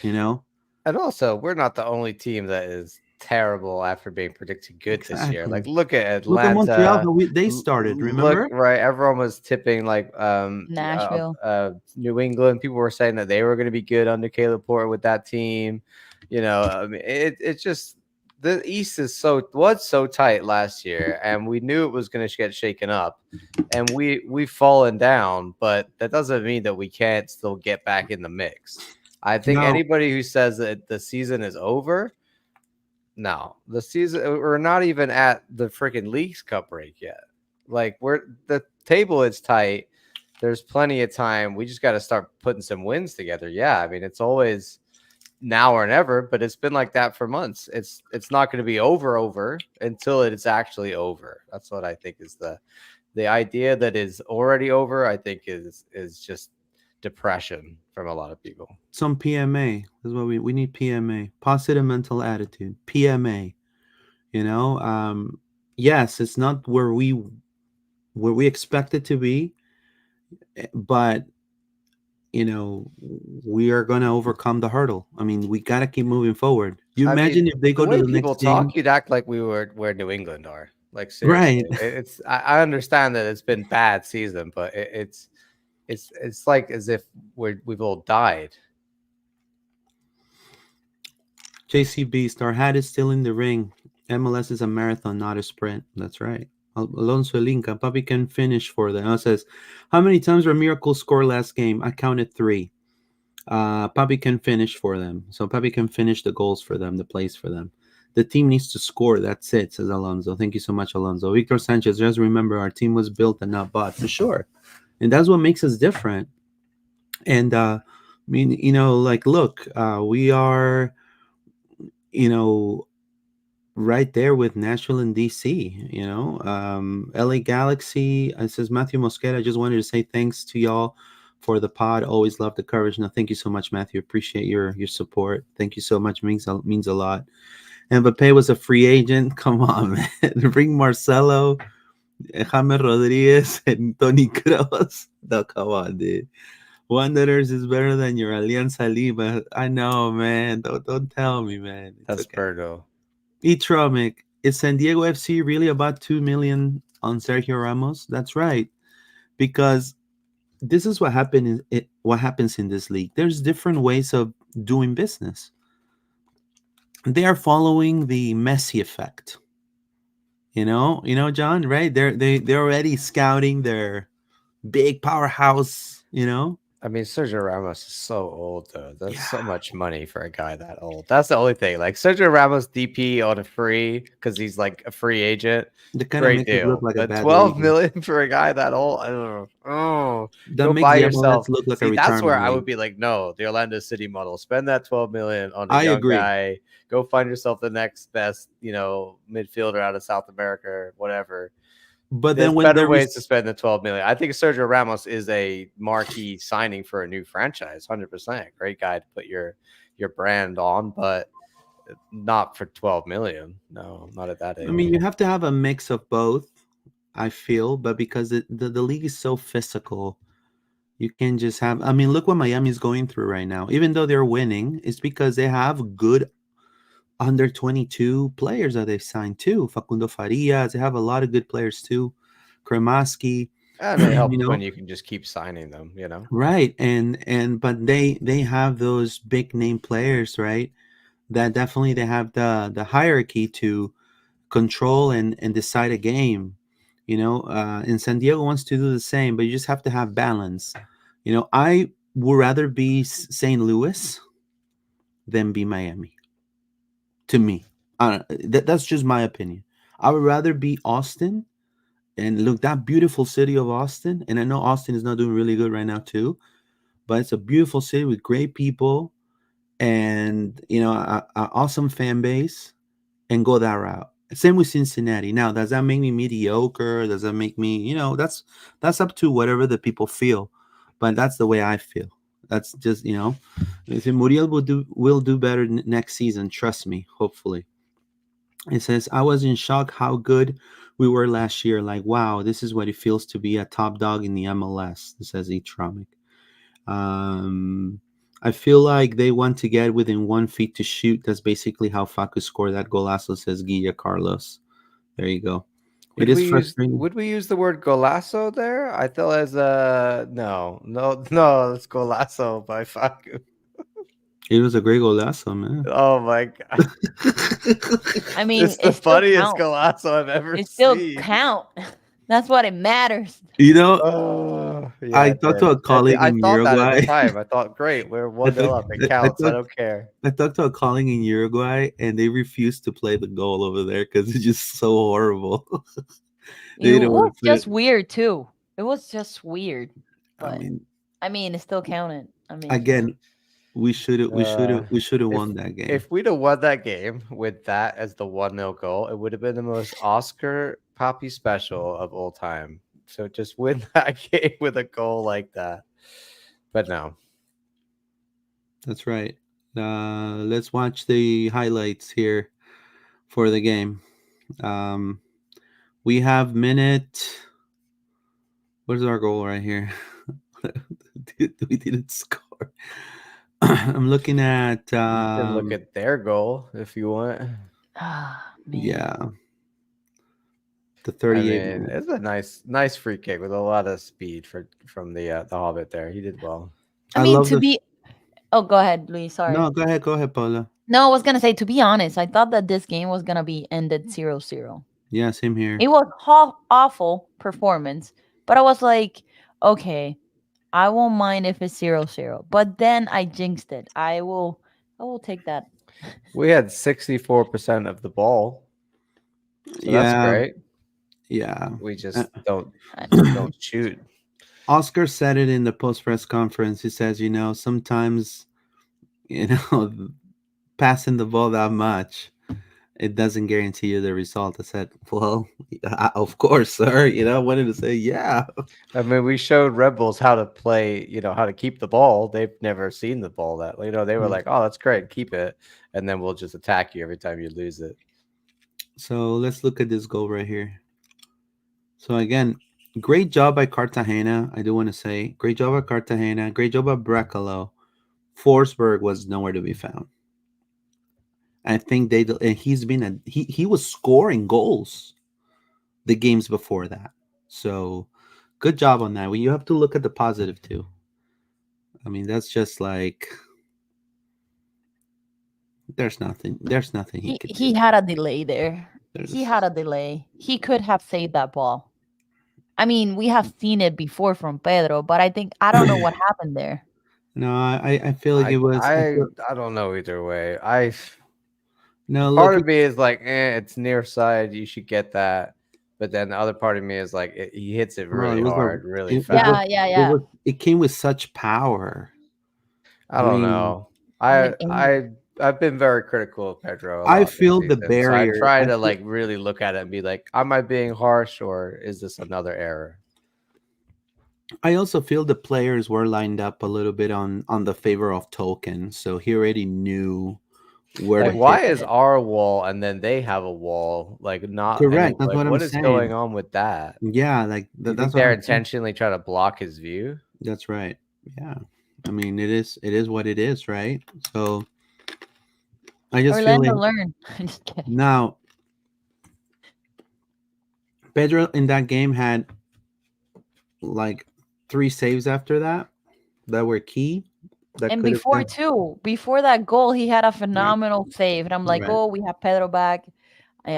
And also, we're not the only team that is terrible after being predicted good this year. Exactly. Like, look at Atlanta. Look at Montreal, how they started, remember? Right, everyone was tipping like Nashville. New England. People were saying that they were going to be good under Caleb Porter with that team. I mean, it's just the East was so tight last year, and we knew it was going to get shaken up, and we've fallen down, but that doesn't mean that we can't still get back in the mix. I think anybody who says that the season is over, no, we're not even at the freaking Leagues Cup break yet. Like, the table is tight. There's plenty of time. We just got to start putting some wins together. Yeah, I mean, it's always now or never, but it's been like that for months. It's not going to be over until it's actually over. That's what I think is the idea that is already over. I think is just depression from a lot of people. Some PMA is what we need. PMA, positive mental attitude. PMA. Yes, it's not where we expect it to be, but we are going to overcome the hurdle. I mean, we got to keep moving forward. Imagine if they go to the next game. You'd act like we were where New England are. Like, seriously. Right. I understand that it's been bad season, but it's like as if we've all died. JC Beast, our hat is still in the ring. MLS is a marathon, not a sprint. That's right. Alonso Linka, Papi can finish for them. It says, how many times were Miracle score last game? I counted 3. Papi can finish for them. So Papi can finish the goals for them, the plays for them. The team needs to score. That's it, says Alonso. Thank you so much, Alonso. Victor Sanchez, just remember our team was built and not bought, for sure. And that's what makes us different. And I mean, like, look, we are, you know, right there with Nashville and DC, LA Galaxy. It says Matthew Mosqueda. I just wanted to say thanks to y'all for the pod. Always love the coverage. Now, thank you so much, Matthew. Appreciate your support. Thank you so much. Means a lot. And Mbappe was a free agent. Come on, man. Bring Marcelo, James Rodriguez, and Tony Kroos. No, come on, dude. Wanderers is better than your Alianza Lima. I know, man. Don't tell me, man. It's That's okay. Berto. Etromic, is San Diego FC really about 2 million on Sergio Ramos? That's right, because this is what happens in this league. There's different ways of doing business. They are following the Messi effect. John, right? They're already scouting their big powerhouse. I mean, Sergio Ramos is so old, though. That's so much money for a guy that old. That's the only thing. Like Sergio Ramos DP on a free because he's like a free agent. That kind of Great makes it look deal. like a But bad 12 league. million for a guy that old. I don't know. Oh, That go makes buy the yourself. MLS look like a See, that's where retirement I league. would be like, no, the Orlando City model. Spend that 12 million on a I young agree. guy. Go find yourself the next best, midfielder out of South America or whatever. But There's then when better there ways is to spend the 12 million. I think Sergio Ramos is a marquee signing for a new franchise. 100%. Great guy to put your brand on, but not for 12 million. No, not at that age. I mean, you have to have a mix of both, I feel, but because the league is so physical, you can just have. I mean, look what Miami's going through right now. Even though they're winning, it's because they have good under 22 players that they've signed too. Facundo Farias, they have a lot of good players too. Kremaski, And it helps when you can just keep signing them, right? But they have those big name players, right? That definitely they have the hierarchy to control and decide a game. And San Diego wants to do the same, but you just have to have balance. I would rather be St. Louis than be Miami. To me, that's just my opinion. I would rather be Austin, and look, that beautiful city of Austin. And I know Austin is not doing really good right now too, but it's a beautiful city with great people, and a awesome fan base, and go that route. Same with Cincinnati. Now, does that make me mediocre? Does that make me, that's up to whatever the people feel, but that's the way I feel. That's just, Muriel will do better next season. Trust me. Hopefully. It says, I was in shock how good we were last year. Like, wow, this is what it feels to be a top dog in the MLS. This says Etromic. I feel like they want to get within 1 feet to shoot. That's basically how Facu scored that golazo, says Guilla Carlos. There you go. It is frustrating. Would we use the word golazo there? I thought as no, it's golazo by Facu. It was a great golazo, man. Oh my god! I mean, it's the funniest golazo I've ever seen. It still count. That's what it matters. I talked to a colleague in Uruguay. That at the time. I thought, great, we're 1-0 up. It counts. I don't care. I talked to a colleague in Uruguay, and they refused to play the goal over there because it's just so horrible. It was just weird too. It was just weird. But I mean, it still counted. I mean, again, we should have won that game. If we'd have won that game with that as the 1-0 goal, it would have been the most Oscar Papi special of all time. So just win that game with a goal like that. But no. That's right. Let's watch the highlights here for the game. We have minute. What is our goal right here? We didn't score. I'm looking at. You can look at their goal if you want. Yeah. The 38. I mean, it's a nice free kick with a lot of speed from the Hobbit there. He did well. I mean, Oh, go ahead, Luis. Sorry. No, go ahead, Paula. No, I was gonna say, to be honest, I thought that this game was gonna be ended 0-0. Yeah, same here. It was awful performance, but I was like, okay, I won't mind if it's 0-0, but then I jinxed it. I will take that. We had 64% of the ball, so that's Yeah, great. yeah. We just don't shoot. Oscar said it in the post press conference. He says, sometimes, passing the ball that much, it doesn't guarantee you the result. I said, well, of course, sir. I wanted to say, yeah. I mean, we showed Red Bulls how to play, how to keep the ball. They've never seen the ball they were like, oh, that's great, keep it. And then we'll just attack you every time you lose it. So let's look at this goal right here. So again, great job by Cartagena. I do want to say, great job by Cartagena. Great job by Brecalo. Forsberg was nowhere to be found. I think he was scoring goals the games before that. So good job on that. Well, you have to look at the positive too. I mean, that's just like there's nothing he could He do. had a delay there. There's- He had a delay. He could have saved that ball. I mean, we have seen it before from Pedro, but I don't know what happened there. No, I feel like it was. I don't know either way. No, Part look, of me is like, it's near side. You should get that. But then the other part of me is like, he hits it really hard, really fast. Yeah. It came with such power. I don't know. I've been very critical of Pedro. I feel the season, barrier. So I try to like really look at it and be like, am I being harsh or is this another error? I also feel the players were lined up a little bit on the favor of Tolkien, so he already knew where. Like, why is our wall and then they have a wall? Like, not correct? That's what I'm what is saying. going on with that? Yeah, like that's what they're intentionally trying to block his view. That's right. Yeah, I mean it is what it is, right? So I just Orlando feel learn. I'm just kidding. Now Pedro in that game had like 3 saves after that were key. And before that goal, he had a phenomenal save. And I'm like, Right. oh, we have Pedro back.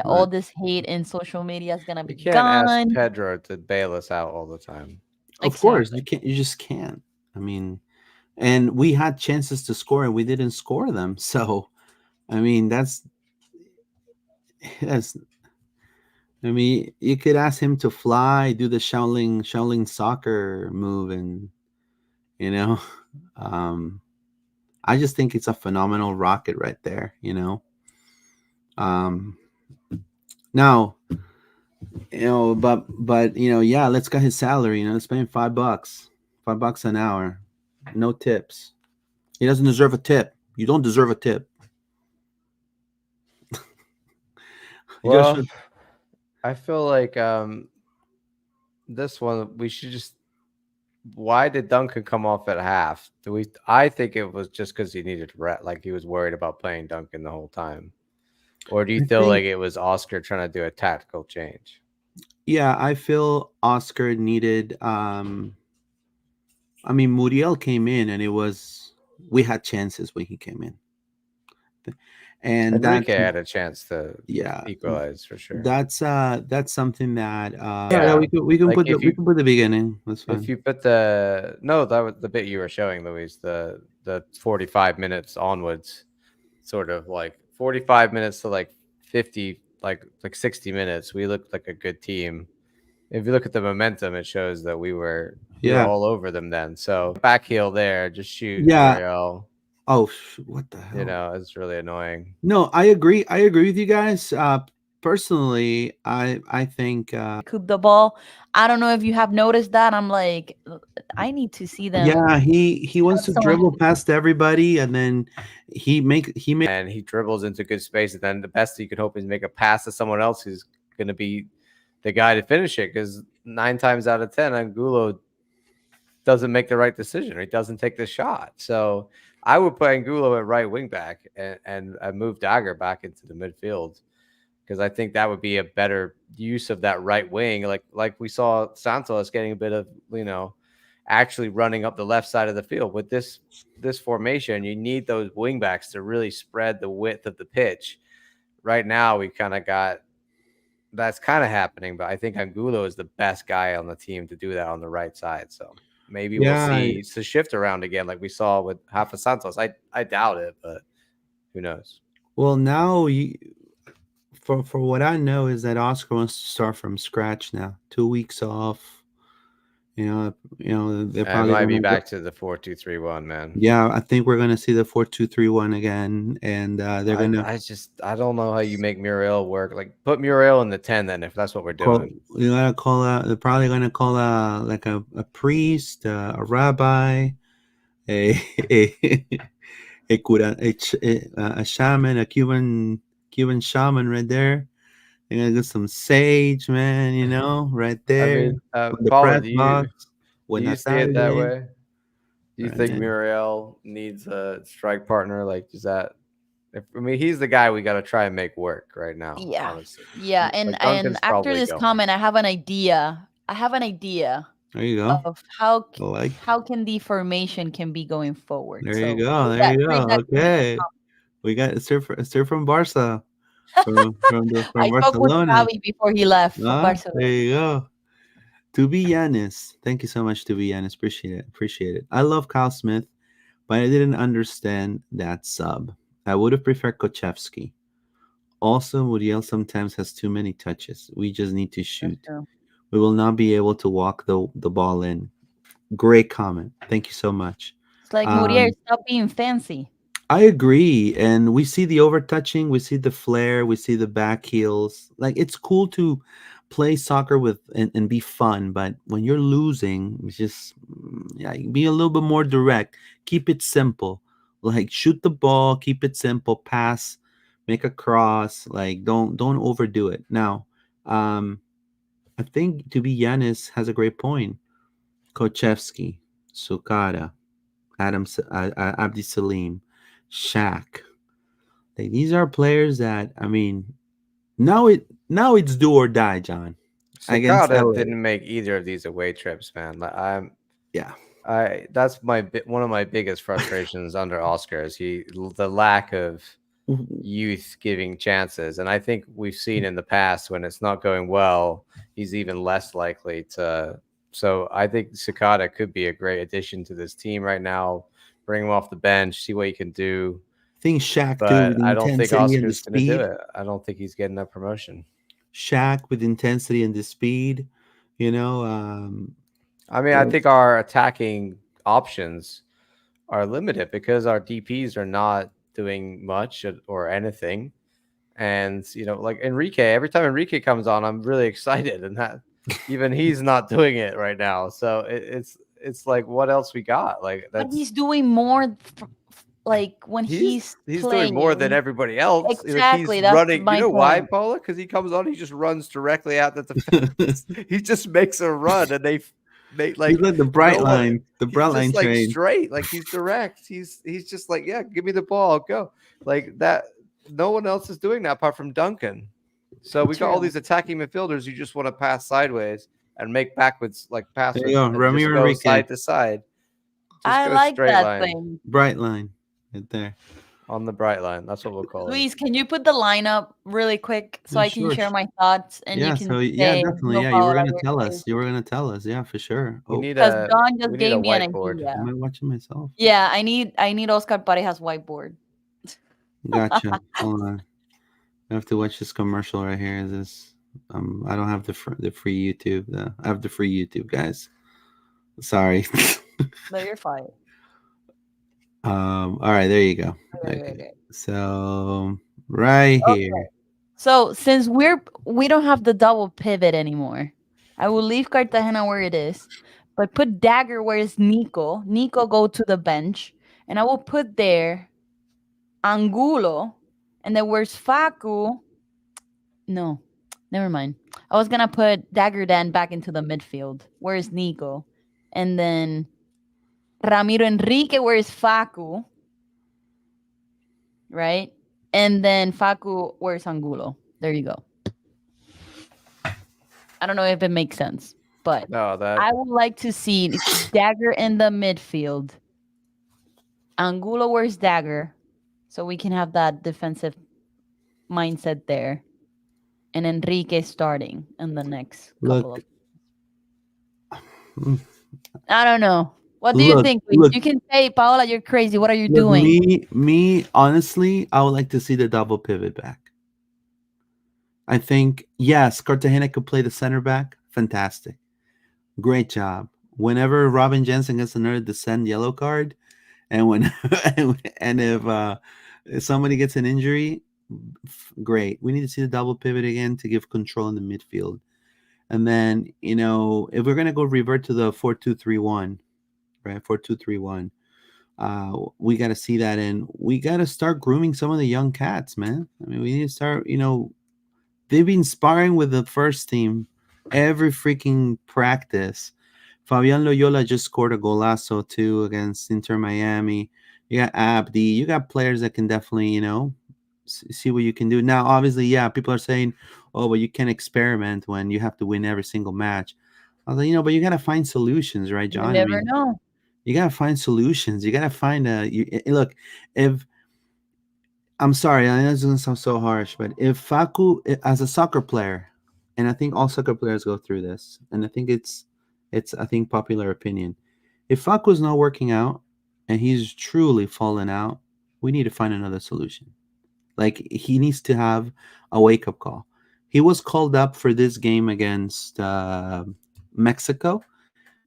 All this hate in social media is gonna be You can't gone. ask Pedro to bail us out all the time. Of course, you just can't. I mean, and we had chances to score and we didn't score them. So, I mean, that's. I mean, you could ask him to fly, do the Shaolin soccer move, and I just think it's a phenomenal rocket right there. Now, but yeah, let's cut his salary. Let's pay him $5 an hour, no tips. He doesn't deserve a tip. You don't deserve a tip. Well, I feel like this one we should just. Why did Duncan come off at half? I think it was just because he needed rest, like he was worried about playing Duncan the whole time. Or do you feel like it was Oscar trying to do a tactical change? Yeah, I feel Oscar needed. I mean, Muriel came in, and we had chances when he came in, and Enrique had a chance to equalize for sure. That's something that we can put the beginning. That's fine. If you put that was the bit you were showing, Luis, the 45 minutes onwards, sort of like 45 minutes to like 50, like 60 minutes, we looked like a good team. If you look at the momentum, it shows that we were all over them then. So back heel there, just shoot. Muriel. Oh, what the hell? It's really annoying. No, I agree with you guys. Personally, I think Coop the ball. I don't know if you have noticed that. I'm like, I need to see them. Yeah, he wants to dribble past everybody, and then he and he dribbles into good space, and then the best you could hope is make a pass to someone else who's going to be the guy to finish it. Because 9 times out of 10, Angulo doesn't make the right decision, or he doesn't take the shot. So I would put Angulo at right wing back and move Dagger back into the midfield, because I think that would be a better use of that right wing. Like we saw Santos getting a bit of, actually running up the left side of the field. With this formation, you need those wing backs to really spread the width of the pitch. Right now, we kind of got that's kind of happening, but I think Angulo is the best guy on the team to do that on the right side. So maybe Yeah, we'll see the shift around again, like we saw with Rafa Santos. I doubt it, but who knows? well, now for what I know is that Oscar wants to start from scratch now. 2 weeks off. They're It probably might be gonna back to the 4-2-3-1, man. Yeah, I think we're gonna see the 4-2-3-1 again, and they're gonna I don't know how you make Muriel work. Like put Muriel in the 10 then if that's what we're call. doing. You gotta call out. They're probably gonna call like a priest, a rabbi, a a shaman, a Cuban shaman right there. They're gonna get some sage, man. Right I there mean, with the Paula, press box. do With you see it that Natalia. way? Do you Right think there. Muriel needs a strike partner? Like, is that? I mean, he's the guy we got to try and make work right now. Yeah. Honestly, Yeah, Like, and Duncan's after probably this going. comment, I have an idea. There you go. Of how I like. how can the formation can be going forward. There So you go. read There you read go. that Okay. We got Sir from Barca. From I spoke with Barcelona. Xavi before he left Huh? There Barcelona. you go. To be Yanis. Thank you so much, to be Yanis. Appreciate it. I love Kyle Smith, but I didn't understand that sub. I would have preferred Kochevsky. Also, Muriel sometimes has too many touches. We just need to shoot. true. We will not be able to walk the ball in. Great comment. Thank you so much. It's like Muriel, stop being fancy. I agree. And we see the overtouching, we see the flair, we see the back heels. Like, it's cool to play soccer with and be fun, but when you're losing, it's just be a little bit more direct. Keep it simple. Like, shoot the ball, keep it simple, pass, make a cross. Like, don't overdo it. Now, I think to be Yanis has a great point. Kochevsky, Sukada, Abdi Salim, Shaq. Like, these are players that, I mean, now it's do or die, John. Sakata didn't make either of these away trips, man. Like, that's one of my biggest frustrations under Oscar is the lack of youth giving chances, and I think we've seen in the past when it's not going well, he's even less likely to. So I think Sakata could be a great addition to this team right now. Bring him off the bench, see what he can do. I think Shaq But too, with I don't think intensity and the Oscar's going to speed. do it. I don't think he's getting that promotion. Shaq with intensity and the speed, I mean, I think our attacking options are limited because our DPs are not doing much or anything. And, like Enrique, every time Enrique comes on, I'm really excited. And that even he's not doing it right now. So it's like, what else we got? Like, but he's doing more. Like when he's doing more than everybody else. Exactly. He's that's running. my You know point. why, Paula? Because he comes on, he just runs directly at the defense. He just makes a run, and they like he's like the bright line, train. Like straight, like he's direct. He's just like, yeah, give me the ball, I'll go. Like that. No one else is doing that apart from Duncan. So we got all these attacking midfielders who just want to pass sideways and make backwards like passes. There you go, Ramiro Enrique. Side to side. I like that thing. Bright line. Right there. On the bright line. That's what we'll call it. Luis, can you put the lineup really quick so I can share my thoughts and you can definitely. You were gonna tell us. Yeah, for sure. Because Don just gave me an idea. Am I watching myself? Yeah, I need Oscar Pareja's whiteboard. Gotcha. Hold on. I have to watch this commercial right here. Is I don't have the free YouTube. I have the free YouTube, guys. Sorry. No, you're fine. All right, there you go. Okay. So here. So since we don't have the double pivot anymore, I will leave Cartagena where it is, but put Dagger where is Nico. Nico go to the bench, and I will put there Angulo, and then where's Facu? No, never mind. I was gonna put Dagger then back into the midfield. Where's Nico? And then Ramiro Enrique, where's Facu? Right? And then Facu, where's Angulo? There you go. I don't know if it makes sense, but I would like to see Dagger in the midfield. Angulo, where's Dagger? So we can have that defensive mindset there. And Enrique starting in the next couple of. I don't know. What do you Look, think, Luis? look, You can say, Paola, you're crazy. What are you look. doing? Me. Honestly, I would like to see the double pivot back. I think yes, Cartagena could play the center back. Fantastic, great job. Whenever Robin Jensen gets another descend yellow card, and when and if somebody gets an injury, great. We need to see the double pivot again to give control in the midfield. And then, if we're gonna go revert to the 4-2-3-1, right? 4-2-3-1. We got to see that, and we got to start grooming some of the young cats, man. I mean, we need to start. They've been sparring with the first team every freaking practice. Fabian Loyola just scored a golazo too against Inter Miami. You got Abdi. You got players that can definitely, see what you can do. Now, obviously, yeah, people are saying, "Oh, but you can't experiment when you have to win every single match." I was like, but you got to find solutions, right, You John? I never mean, know. you got to find solutions. You got to find look. If I'm sorry, I know this doesn't sound so harsh, but if Facu, as a soccer player, and I think all soccer players go through this, and I think it's I think popular opinion. If Facu's not working out and he's truly fallen out, we need to find another solution. Like he needs to have a wake up call. He was called up for this game against Mexico,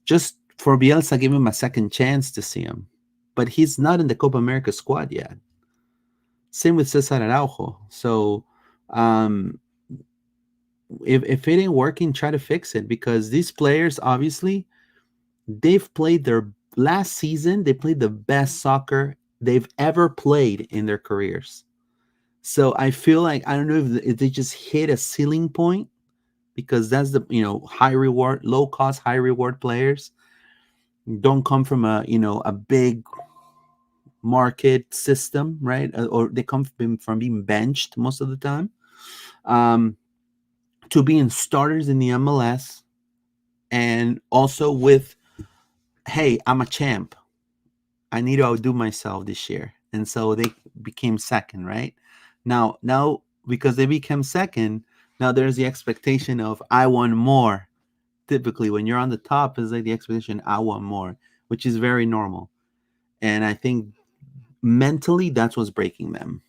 just for Bielsa give him a second chance to see him, but he's not in the Copa America squad yet. Same with Cesar Araujo. So if it ain't working, try to fix it, because these players obviously they've played their last season. They played the best soccer they've ever played in their careers. So I feel like I don't know if they just hit a ceiling point, because that's the high reward, low cost, high reward players don't come from a big market system, right? Or they come from being benched most of the time, to being starters in the MLS, and also with, hey, I'm a champ, I need to outdo myself this year. And so they became second, right? Now, because they became second, now there's the expectation of I want more. Typically, when you're on the top, is like the expectation I want more, which is very normal. And I think mentally, that's what's breaking them.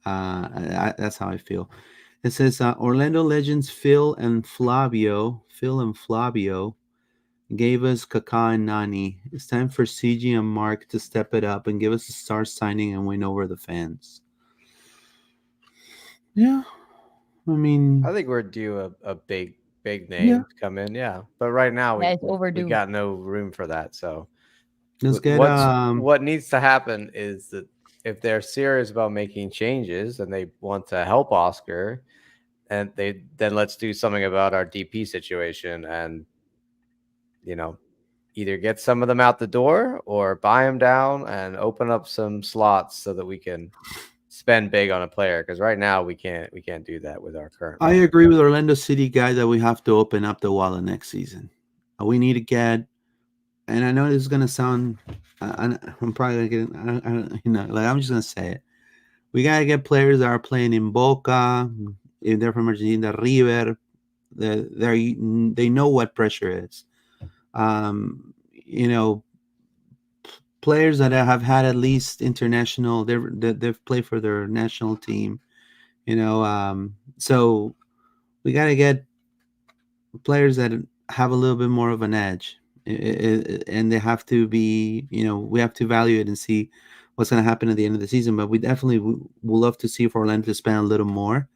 That's how I feel. It says Orlando Legends Phil and Flavio gave us Kaká and Nani. It's time for CG and Mark to step it up and give us a star signing and win over the fans. Yeah, I mean, I think we're due a big name to come in. Yeah, but right now Yeah, it's we overdue. got no room for that. So let's get what needs to happen is that if they're serious about making changes and they want to help Oscar, and then let's do something about our DP situation, and either get some of them out the door or buy them down and open up some slots so that we can spend big on a player, because right now we can't do that with our current. I agree with Orlando City guy that we have to open up the wallet next season. We need to get, and I know this is gonna sound, I'm probably gonna get, I'm just gonna say it. We gotta get players that are playing in Boca, if they're from Argentina, River. They know what pressure is. Players that have had at least international, they've played for their national team. So we got to get players that have a little bit more of an edge, and they have to be, we have to evaluate and see what's going to happen at the end of the season. But we definitely will love to see if Orlando to spend a little more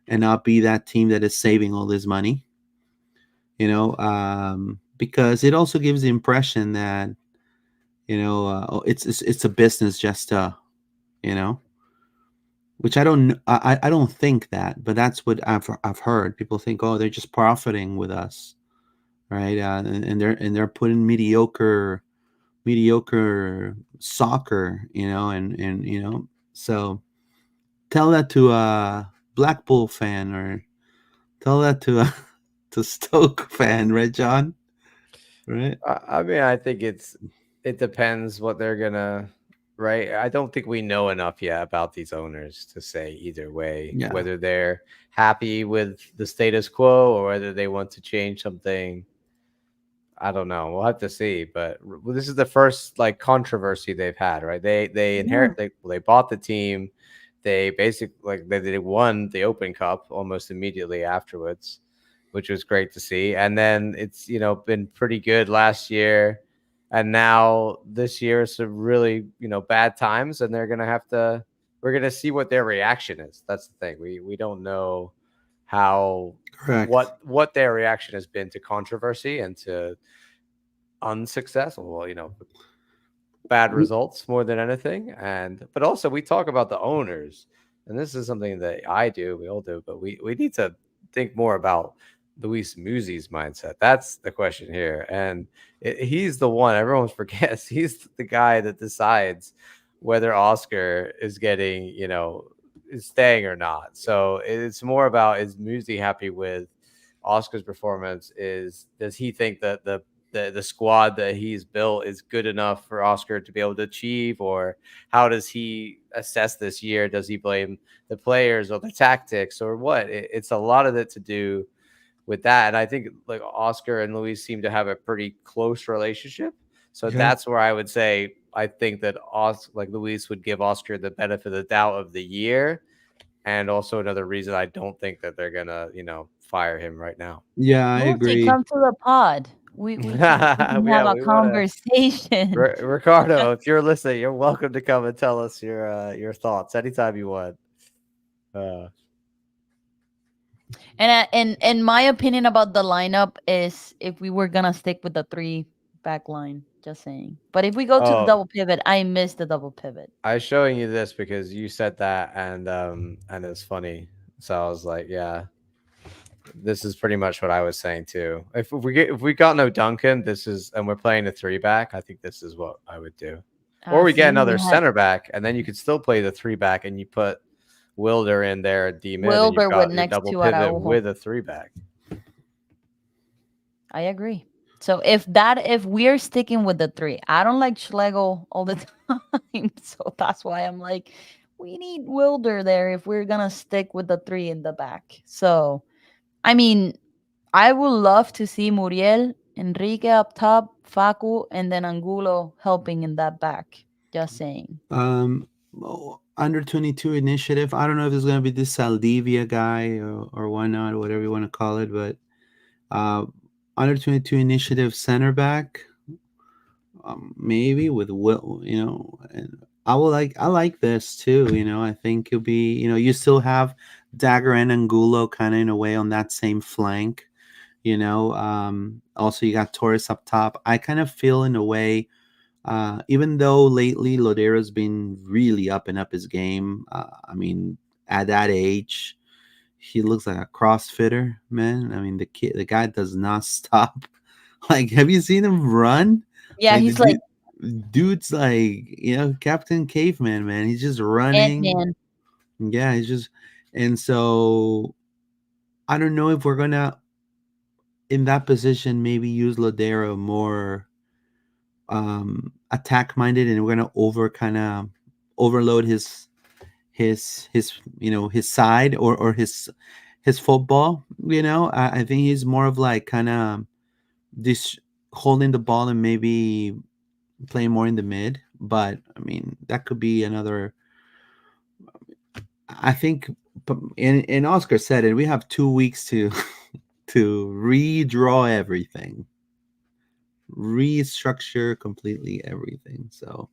and not be that team that is saving all this money, because it also gives the impression that, it's a business just which I don't think that, but that's what I've heard. People think, oh, they're just profiting with us, right? And they're putting mediocre soccer, and so tell that to a Blackpool fan, or tell that to a to Stoke fan, right, John? Right? I mean, I think it depends what they're gonna. Right. I don't think we know enough yet about these owners to say either way, whether they're happy with the status quo or whether they want to change something. I don't know. We'll have to see. But this is the first like controversy they've had, right? They inherit they bought the team. They basically like they won the Open Cup almost immediately afterwards, which was great to see. And then it's been pretty good last year, and now this year is some really bad times, and they're gonna have to. We're gonna see what their reaction is. That's the thing. We don't know how Correct. what their reaction has been to controversy and to unsuccessful, bad results more than anything. But also we talk about the owners, and this is something that I do, we all do, but we need to think more about Luis Muzi's mindset. That's the question here. And he's the one everyone forgets. He's the guy that decides whether Oscar is getting, is staying or not. So it's more about, is Muzi happy with Oscar's performance? Does he think that the squad that he's built is good enough for Oscar to be able to achieve, or how does he assess this year? Does he blame the players or the tactics or what? It's a lot of it to do with that. And I think like Oscar and Luis seem to have a pretty close relationship. So that's where I would say I think that Luis would give Oscar the benefit of the doubt of the year. And also another reason I don't think that they're gonna, fire him right now. Yeah, I agree. Come to the pod. We can have a conversation. Ricardo, if you're listening, you're welcome to come and tell us your thoughts anytime you want. And my opinion about the lineup is, if we were gonna stick with the 3 back line, just saying. But if we go to the double pivot, I miss the double pivot. I was showing you this because you said that, and it's funny. So I was like, yeah, this is pretty much what I was saying too. If we got no Duncan, and we're playing a 3 back, I think this is what I would do. Or we get another center back, and then you could still play the 3 back, and you put Wilder in there at D-mid, and you've got your double pivot with a 3 back. I agree. So if we're sticking with the 3, I don't like Schlegel all the time. So that's why I'm like, we need Wilder there if we're gonna stick with the 3 in the back. So, I mean, I would love to see Muriel, Enrique up top, Facu, and then Angulo helping in that back. Just saying. Under 22 initiative. I don't know if it's gonna be this Saldivia guy or whatnot, whatever you want to call it, but under 22 initiative center back, maybe with Will, and I like this too. I think it'll be, you still have Dagger and Angulo kind of in a way on that same flank. Also you got Torres up top. I kind of feel in a way, even though lately Lodeiro's been really up his game. I mean, at that age, he looks like a CrossFitter, man. I mean, the guy does not stop. Like, have you seen him run? Yeah, he's dude's like, Captain Caveman, man. He's just running. Ant-Man. Yeah, he's just, and so I don't know if we're gonna, in that position, maybe use Lodeiro more attack minded, and we're gonna overload his side or his football. I think he's more of like kind of this holding the ball and maybe playing more in the mid. But I mean, that could be another. I think, and Oscar said it, we have 2 weeks to redraw everything, restructure completely everything. So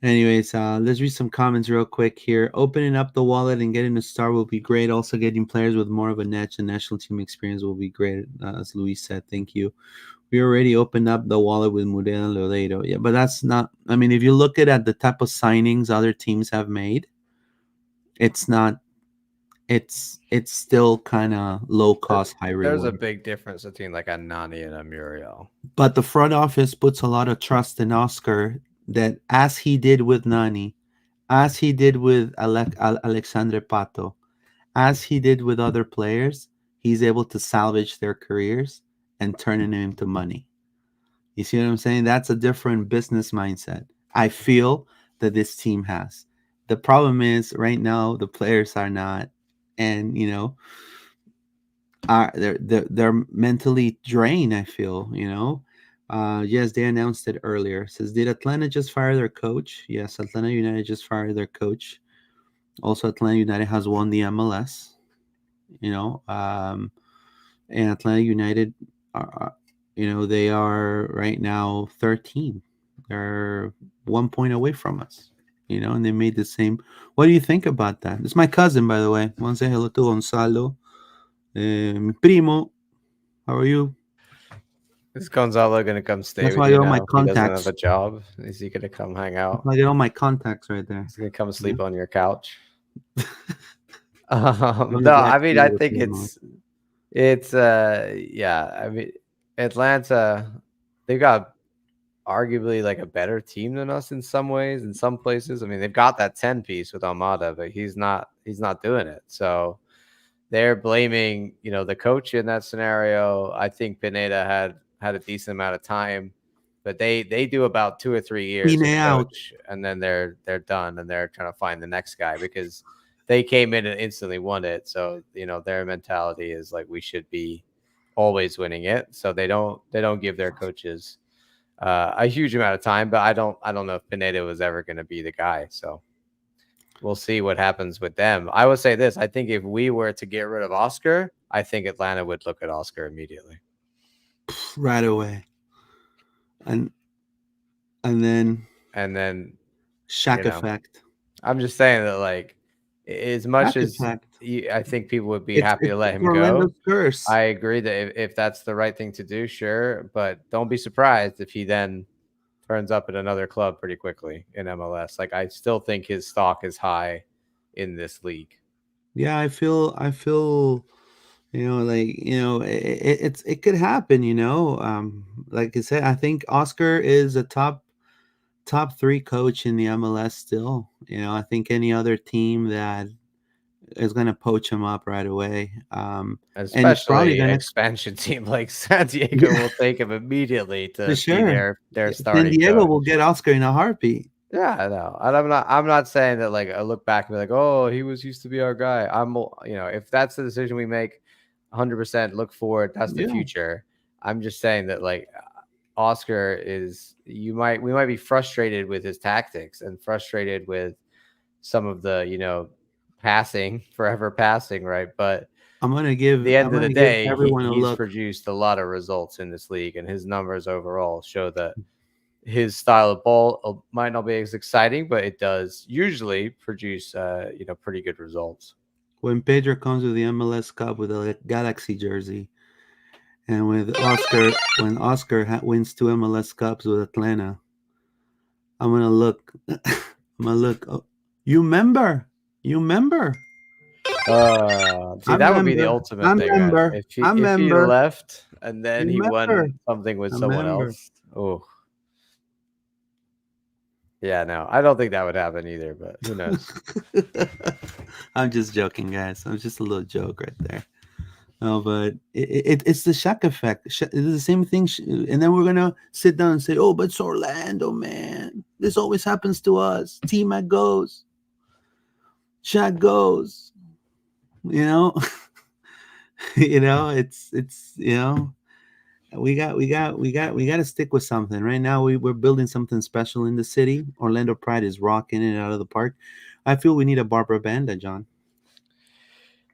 anyways, let's read some comments real quick here. Opening up the wallet and getting a star will be great. Also getting players with more of a national team experience will be great, as Luis said. Thank you. We already opened up the wallet with Muriel and Lodeiro. Yeah, but that's not, I mean, if you look at the type of signings other teams have made, it's not, it's still kind of low cost, high reward. There's a big difference between like a Nani and a Muriel. But the front office puts a lot of trust in Oscar, that as he did with Nani, as he did with Alexandre Pato, as he did with other players, he's able to salvage their careers and turning them into money. You see what I'm saying? That's a different business mindset I feel that this team has. The problem is right now the players are not, and they're mentally drained. I feel, yes, they announced it earlier. It says, did Atlanta just fire their coach? Yes, Atlanta United just fired their coach. Also, Atlanta United has won the MLS. And Atlanta United are, they are right now 13. They're 1 point away from us. And they made the same. What do you think about that? It's my cousin, by the way. I want to say hello to Gonzalo. Mi primo, how are you? Is Gonzalo gonna come stay That's with why I you get all now? my He doesn't have contacts. a job. Is he gonna come hang out? I get all my contacts right there. He's gonna come sleep on your couch. Going No, back I mean, to I the think primo. it's yeah. I mean, Atlanta, they've got arguably like a better team than us in some ways, in some places. I mean, they've got that 10 piece with Almada, but he's not doing it. So they're blaming, the coach in that scenario. I think Pineda had a decent amount of time, but they do about 2 or 3 years with Pineda the out. coach, and then they're done, and they're trying to find the next guy because they came in and instantly won it. So their mentality is like we should be always winning it. So they don't give their coaches a huge amount of time. But I don't know if Pineda was ever going to be the guy. So we'll see what happens with them. I would say this: I think if we were to get rid of Oscar, I think Atlanta would look at Oscar immediately. Right away. And then Shaq effect. I'm just saying that, like, as much Shaq as effect. I think people would be happy to let him Orlando's go, curse. I agree that if that's the right thing to do, sure. But don't be surprised if he then turns up at another club pretty quickly in MLS. Like, I still think his stock is high in this league. Yeah, I feel it could happen. Like I said, I think Oscar is a top 3 coach in the MLS still. I think any other team that is going to poach him up right away. Especially an expansion team like San Diego will take him immediately to be their starting San Diego coach. will get Oscar in a heartbeat. Yeah, I know. And I'm not saying that, like, I look back and be like, oh, he used to be our guy. If that's the decision we make, 100% look forward. That's the future. I'm just saying that, like, Oscar is, we might be frustrated with his tactics and frustrated with some of the, forever passing, right? But I'm going to give the end of the day, he's look. produced a lot of results in this league, and his numbers overall show that his style of ball might not be as exciting, but it does usually produce, pretty good results. When Pedro comes with the MLS Cup with a Galaxy jersey, and with Oscar, when Oscar wins 2 MLS Cups with Atlanta, I'm gonna look. Oh, you remember? That would be the ultimate thing. If he left and then he won something with someone else. Oh. Yeah, no, I don't think that would happen either, but who knows? I'm just joking, guys. I'm just a little joke right there. No, but it's the Shaq effect. It's the same thing. And then we're going to sit down and say, oh, but it's Orlando, man. This always happens to us. T-Mac goes. Shaq goes. It's we got to stick with something. Right now we're building something special in the city. Orlando Pride is rocking it out of the park. I feel we need a Barbara Banda, John.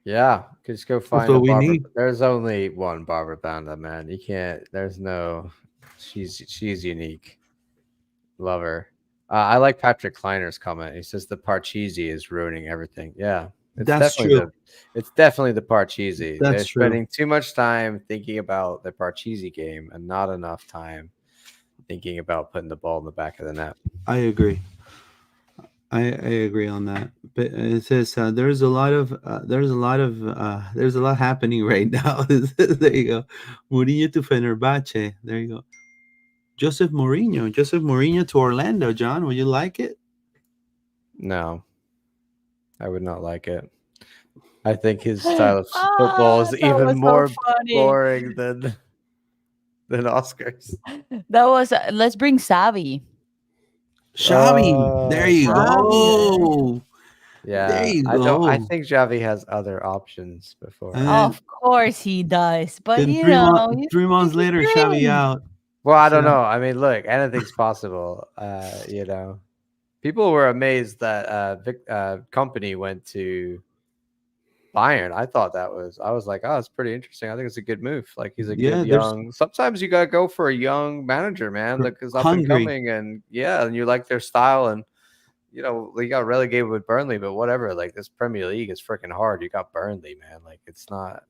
Yeah, just go find a Barbara. There's only one Barbara Banda, man. You can't. There's no. She's unique. Love her. I like Patrick Kleiner's comment. He says the Parcheesi is ruining everything. Yeah. That's true. It's definitely the Parcheesi. They're spending too much time thinking about the Parcheesi game and not enough time thinking about putting the ball in the back of the net. I agree. I agree on that. But it says there's a lot happening right now. There you go. Mourinho to Fenerbahce. There you go. Joseph Mourinho to Orlando. John, would you like it? No. I would not like it. I think his style of football is even more boring than Oscar's. That was let's bring Xavi. There you go. Yeah, you I don't. I go. think Xavi has other options before. And then, Of course he does, but then you know, he's 3 months speaking later, Xavi dreams. out. Well, I don't So know. I mean, look, anything's possible. You know, people were amazed that company went to Bayern. I was like, oh, it's pretty interesting. I think it's a good move. Like he's a good yeah, there's young. Sometimes you gotta go for a young manager, man, that is up and hungry. coming, and yeah, and you like their style, and you know they got relegated with Burnley, but whatever. Like this Premier League is freaking hard. You got Burnley, man. Like it's not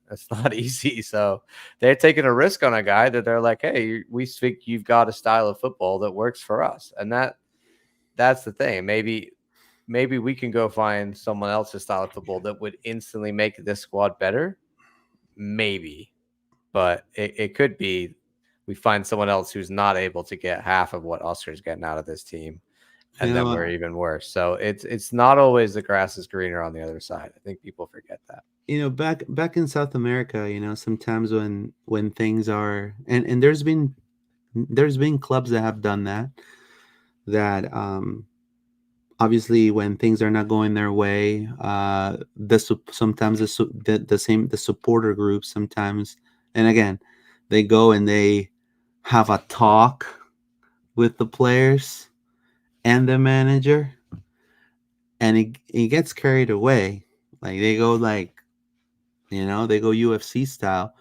easy. So they're taking a risk on a guy that they're like, hey, we think you've got a style of football that works for us, and that's the thing. Maybe we can go find someone else's style of football that would instantly make this squad better. Maybe, but it could be we find someone else who's not able to get half of what Oscar's getting out of this team, You and then know, we're even worse. So it's not always the grass is greener on the other side. I think people forget that. back in South America, sometimes when things are, and there's been clubs that have done that obviously when things are not going their way, sometimes the supporter group sometimes, and again, they go and they have a talk with the players and the manager, and he gets carried away. Like they go they go UFC style,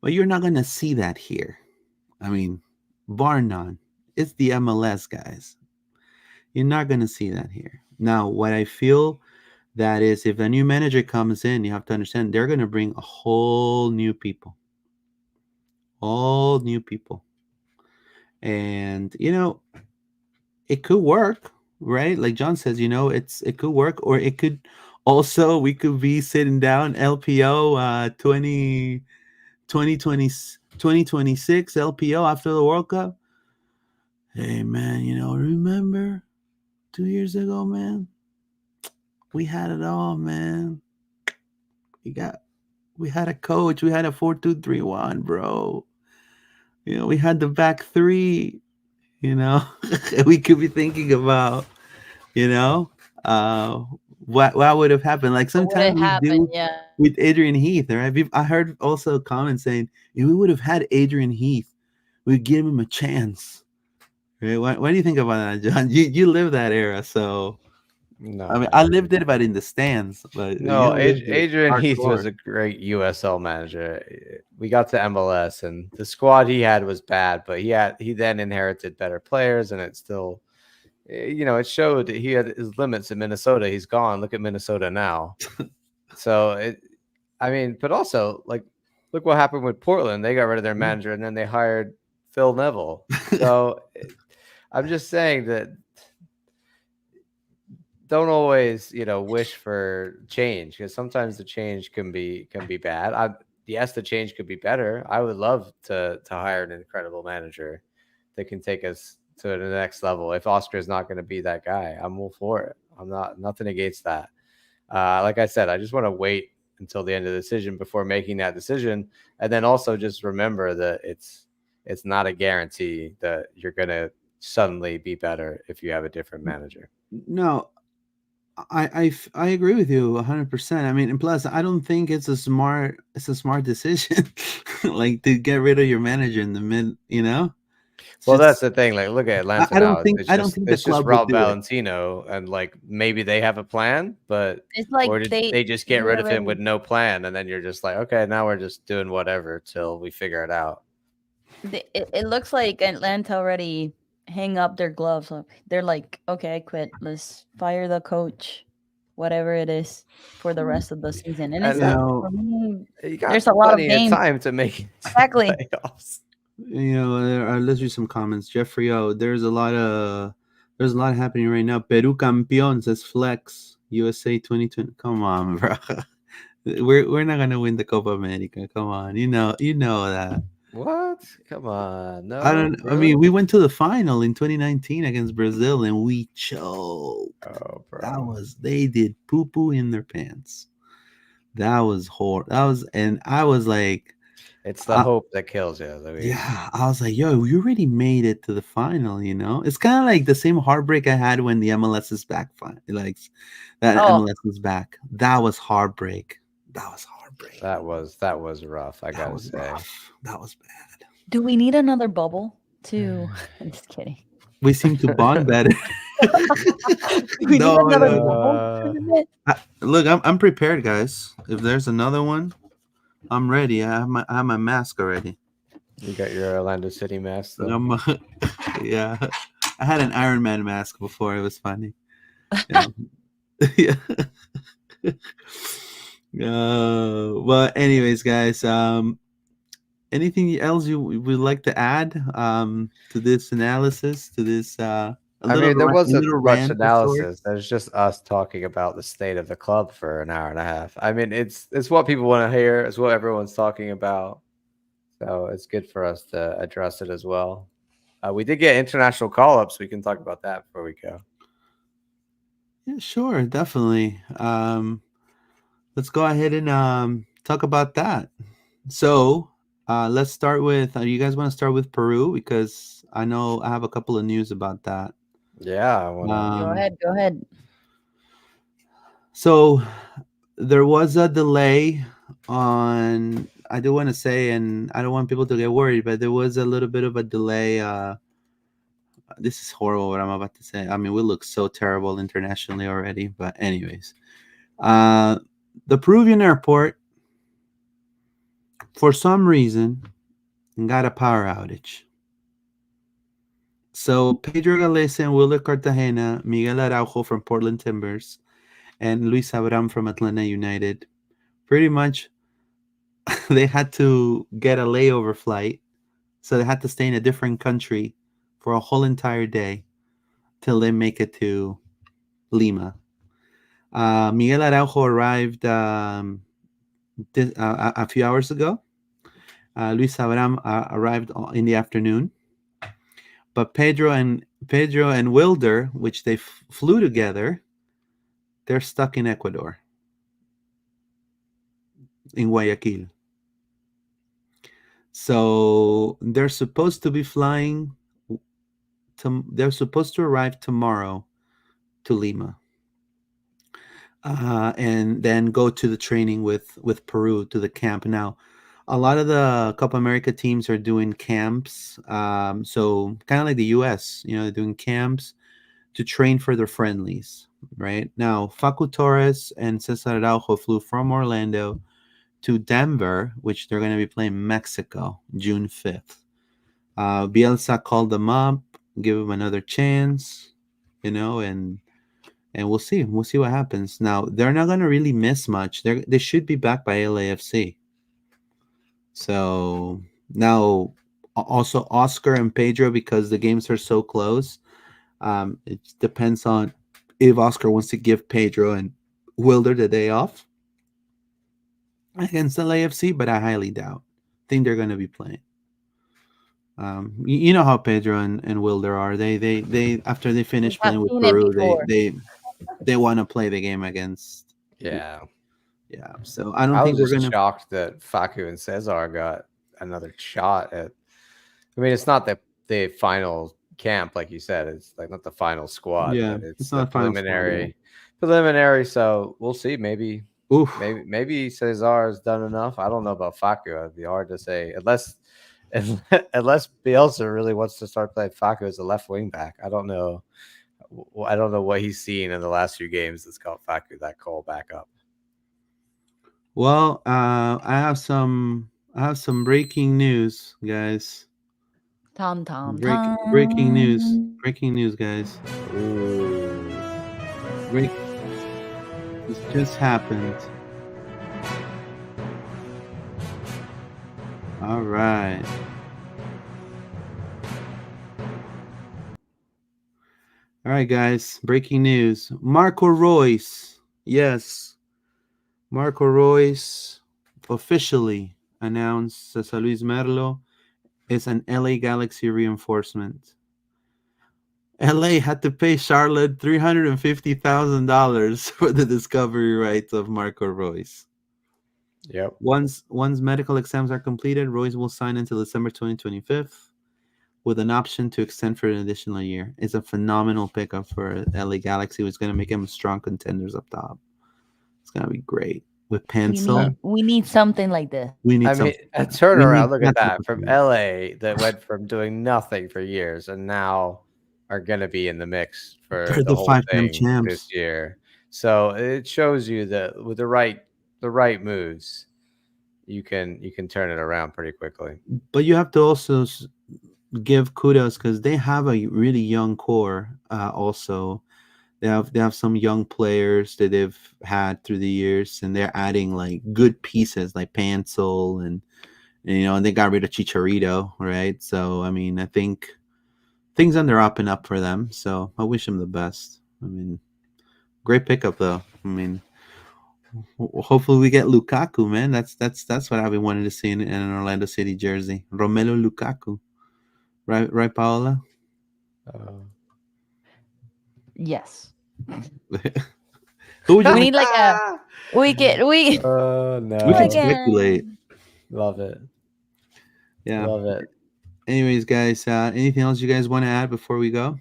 but you're not gonna see that here. I mean, bar none. It's the MLS, guys. You're not gonna see that here. Now, what I feel that is, if a new manager comes in, you have to understand they're gonna bring a whole new people, all new people, and it could work, right? Like John says, it could work, or it could also, we could be sitting down LPO 2026 LPO after the World Cup. Hey man, remember 2 years ago, man? We had it all, man. We had a coach, we had a 4-2-3-1, bro. We had the back three, we could be thinking about, you know, uh, what would have happened. Like What would sometimes we happen? do Yeah. with Adrian Heath, right? I heard also comments saying if we would have had Adrian Heath, we'd give him a chance. Right? What do you think about that, John? You live that era, so No, I mean, I lived it, but in the stands. But you no. lived it Adrian Heath was hardcore. a great USL manager. We got to MLS, and the squad he had was bad, but he then inherited better players, and it still. It showed he had his limits in Minnesota. He's gone. Look at Minnesota now. So but also like, look what happened with Portland. They got rid of their manager and then they hired Phil Neville. So I'm just saying that don't always, wish for change, because sometimes the change can be bad. Yes, the change could be better. I would love to hire an incredible manager that can take us to the next level. If Oscar is not going to be that guy, I'm all for it. I'm nothing against that. Like I said, I just want to wait until the end of the decision before making that decision, and then also just remember that it's not a guarantee that you're going to suddenly be better if you have a different manager. No, I agree with you 100%. I mean, and plus, I don't think it's a smart decision, like to get rid of your manager in the mid. Well, that's the thing. Like, look at Atlanta I don't now. think It's I don't just think the it's just club would Rob do it. Valentino, and like maybe they have a plan, but It's like or did they just get they rid of him already- with no plan, and then you're just like, okay, now we're just doing whatever till we figure it out. It looks like Atlanta already hang up their gloves. They're like, okay, I quit. Let's fire the coach, whatever it is, for the rest of the season. And And, it's for me, You got there's a lot of plenty games. time to make it to Exactly. the playoffs. Let's read some comments. Jeffrey O, there's a lot happening right now. Peru campeón says Flex. USA 2020. Come on, bro. We're not gonna win the Copa America. Come on, you know that. What? Come on, no. I don't. I really? mean, we went to the final in 2019 against Brazil and we choked. Oh, bro. They did poo poo in their pants. That was horrible. And I was like, It's the hope that kills you, Luis. Yeah, I was like, yo, you already made it to the final, you know? It's kind of like the same heartbreak I had when the MLS is back, like that Oh. MLS was back. That was heartbreak. That was heartbreak. That was rough. I That gotta was say. rough. That was bad. Do we need another bubble to? I'm just kidding. We seem to bond better. Do we No, need another no. bubble tournament? Look, I'm prepared, guys. If there's another one, I'm ready. I have my mask already. You got your Orlando City mask, though. Yeah, I had an Iron Man mask before. It was funny. Yeah. Yeah. Well, anyways, guys. Anything else you would like to add to this analysis? To this? I mean, there wasn't much rant of analysis. sorts? There's just us talking about the state of the club for an hour and a half. I mean, it's what people want to hear. It's what everyone's talking about. So it's good for us to address it as well. We did get international call-ups. We can talk about that before we go. Yeah, sure, definitely. Let's go ahead and talk about that. So let's start with. You guys want to start with Peru because I know I have a couple of news about that. Yeah, I wanna... Go ahead. So there was a delay on. I do want to say, and I don't want people to get worried, but there was a little bit of a delay. This is horrible what I'm about to say. I mean, we look so terrible internationally already, but anyways, the Peruvian airport, for some reason, got a power outage. So Pedro Galese and Wilder Cartagena, Miguel Araujo from Portland Timbers, and Luis Abram from Atlanta United, pretty much they had to get a layover flight. So they had to stay in a different country for a whole entire day till they make it to Lima. Miguel Araujo arrived a few hours ago. Luis Abram arrived in the afternoon. But Pedro and Wilder, which they flew together, they're stuck in Ecuador, in Guayaquil. So they're supposed to be flying. They're supposed to arrive tomorrow to Lima, and then go to the training with Peru to the camp. Now, a lot of the Copa America teams are doing camps, so kind of like the U.S. They're doing camps to train for their friendlies. Right now, Facu Torres and Cesar Araujo flew from Orlando to Denver, which they're going to be playing Mexico June 5th. Bielsa called them up, give them another chance, and we'll see. We'll see what happens. Now, they're not going to really miss much. They should be back by LAFC. So now, also Oscar and Pedro, because the games are so close, it depends on if Oscar wants to give Pedro and Wilder the day off against LAFC, but I highly doubt. I think they're going to be playing. You know how Pedro and Wilder are. They after they finish playing with Peru, they want to play the game against. Yeah. So I don't think we're gonna. Shocked that Facu and Cesar got another shot at. I mean, it's not the final camp, like you said. It's like not the final squad. Yeah, but it's not preliminary. Preliminary. So we'll see. Maybe Cesar's done enough. I don't know about Facu. It'd be hard to say unless Bielsa really wants to start playing Facu as a left wing back. I don't know. I don't know what he's seen in the last few games that's got Facu that call back up. Well, I have some breaking news, guys. Breaking news, guys. This just happened. All right. All right, guys. Breaking news. Marco Reus. Yes. Marco Reus officially announced Cesar Luis Merlo is an LA Galaxy reinforcement. LA had to pay Charlotte $350,000 for the discovery rights of Marco Reus. Yep. Once medical exams are completed, Royce will sign until December 2025 with an option to extend for an additional year. It's a phenomenal pickup for LA Galaxy. It's going to make them strong contenders up top. It's going to be great. With Pencil, We need something like this. we need I mean, something. a We turnaround. need Look at that that from type of LA that went from doing nothing for years and now are going to be in the mix for They're the the whole 5-time thing champs. this year. So it shows you that with the right moves, you can turn it around pretty quickly. But you have to also give kudos because they have a really young core. Also, they have some young players that they've had through the years, and they're adding like good pieces like Pencil and and they got rid of Chicharito, right? So I mean, I think things on their up and up for them. So I wish them the best. I mean, great pickup though. I mean, hopefully we get Lukaku, man. That's what I've been wanting to see in an Orlando City jersey. Romelu Lukaku, right, Paola. Yes. Who would you We need like a we Oh we no! can like speculate. Love it. Yeah. Love it. Anyways, guys, anything else you guys want to add before we go?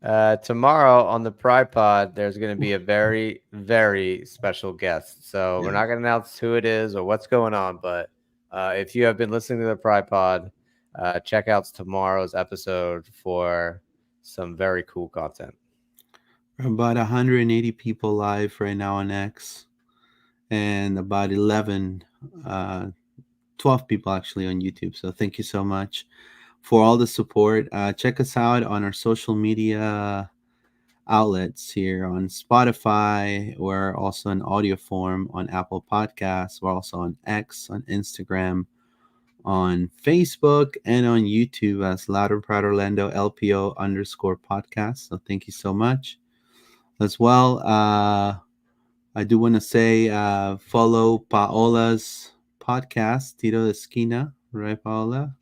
Tomorrow on the Pride Pod, there's going to be a very, very special guest. So we're not going to announce who it is or what's going on, but if you have been listening to the Pride Pod, check out tomorrow's episode for some very cool content. About 180 people live right now on X, and about 12 people actually on YouTube. So thank you so much for all the support. Check us out on our social media outlets here on Spotify. We're also in audio form on Apple Podcasts. We're also on X, on Instagram, on Facebook, and on YouTube as Loud and Proud Orlando LPO_podcast. So thank you so much. As well, I do want to say follow Paola's podcast, Tiro de Esquina, right, Paola?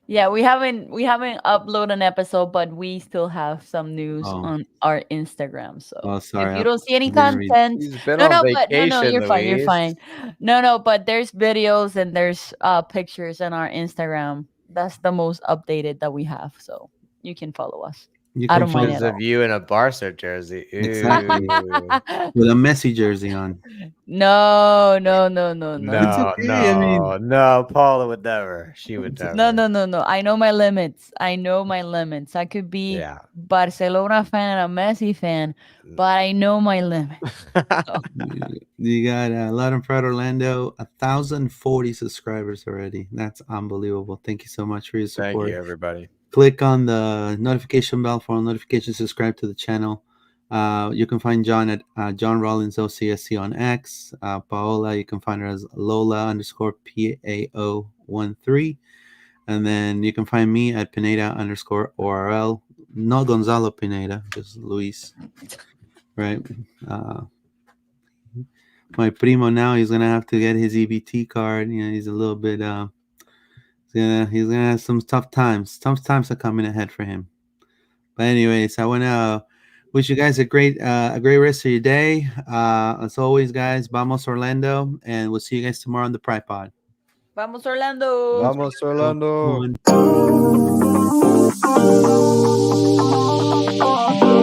Yeah, we haven't uploaded an episode, but we still have some news Oh. on our Instagram. So Oh, sorry. if you don't see any I didn't read- content, He's been no, on but vacation, you're fine. You're Luis. fine. No, but there's videos and there's pictures on our Instagram. That's the most updated that we have. So you can follow us. You I can don't mind find Pictures at of you in a Barca jersey. Exactly. Ooh. with a Messi jersey on. No. It's okay, I mean- No, Paula would never. She would never. No. I know my limits. I could be Yeah. Barcelona fan and a Messi fan, but I know my limits. You got Loud and Proud Orlando, 1,040 subscribers already. That's unbelievable. Thank you so much for your Thank support. you, everybody. Click on the notification bell for all notifications. Subscribe to the channel. You can find John at John Rollins OCSC on X. Paola, you can find her as Lola_PAO13. And then you can find me at Pineda_ORL. No Gonzalo Pineda, just Luis. Right? My primo now, he's gonna have to get his EBT card. He's a little bit he's gonna have some tough times. Tough times are coming ahead for him. But anyways, I wanna wish you guys a great rest of your day. As always, guys, vamos Orlando, and we'll see you guys tomorrow on the Pride Pod. Vamos Orlando. Vamos, Orlando. One.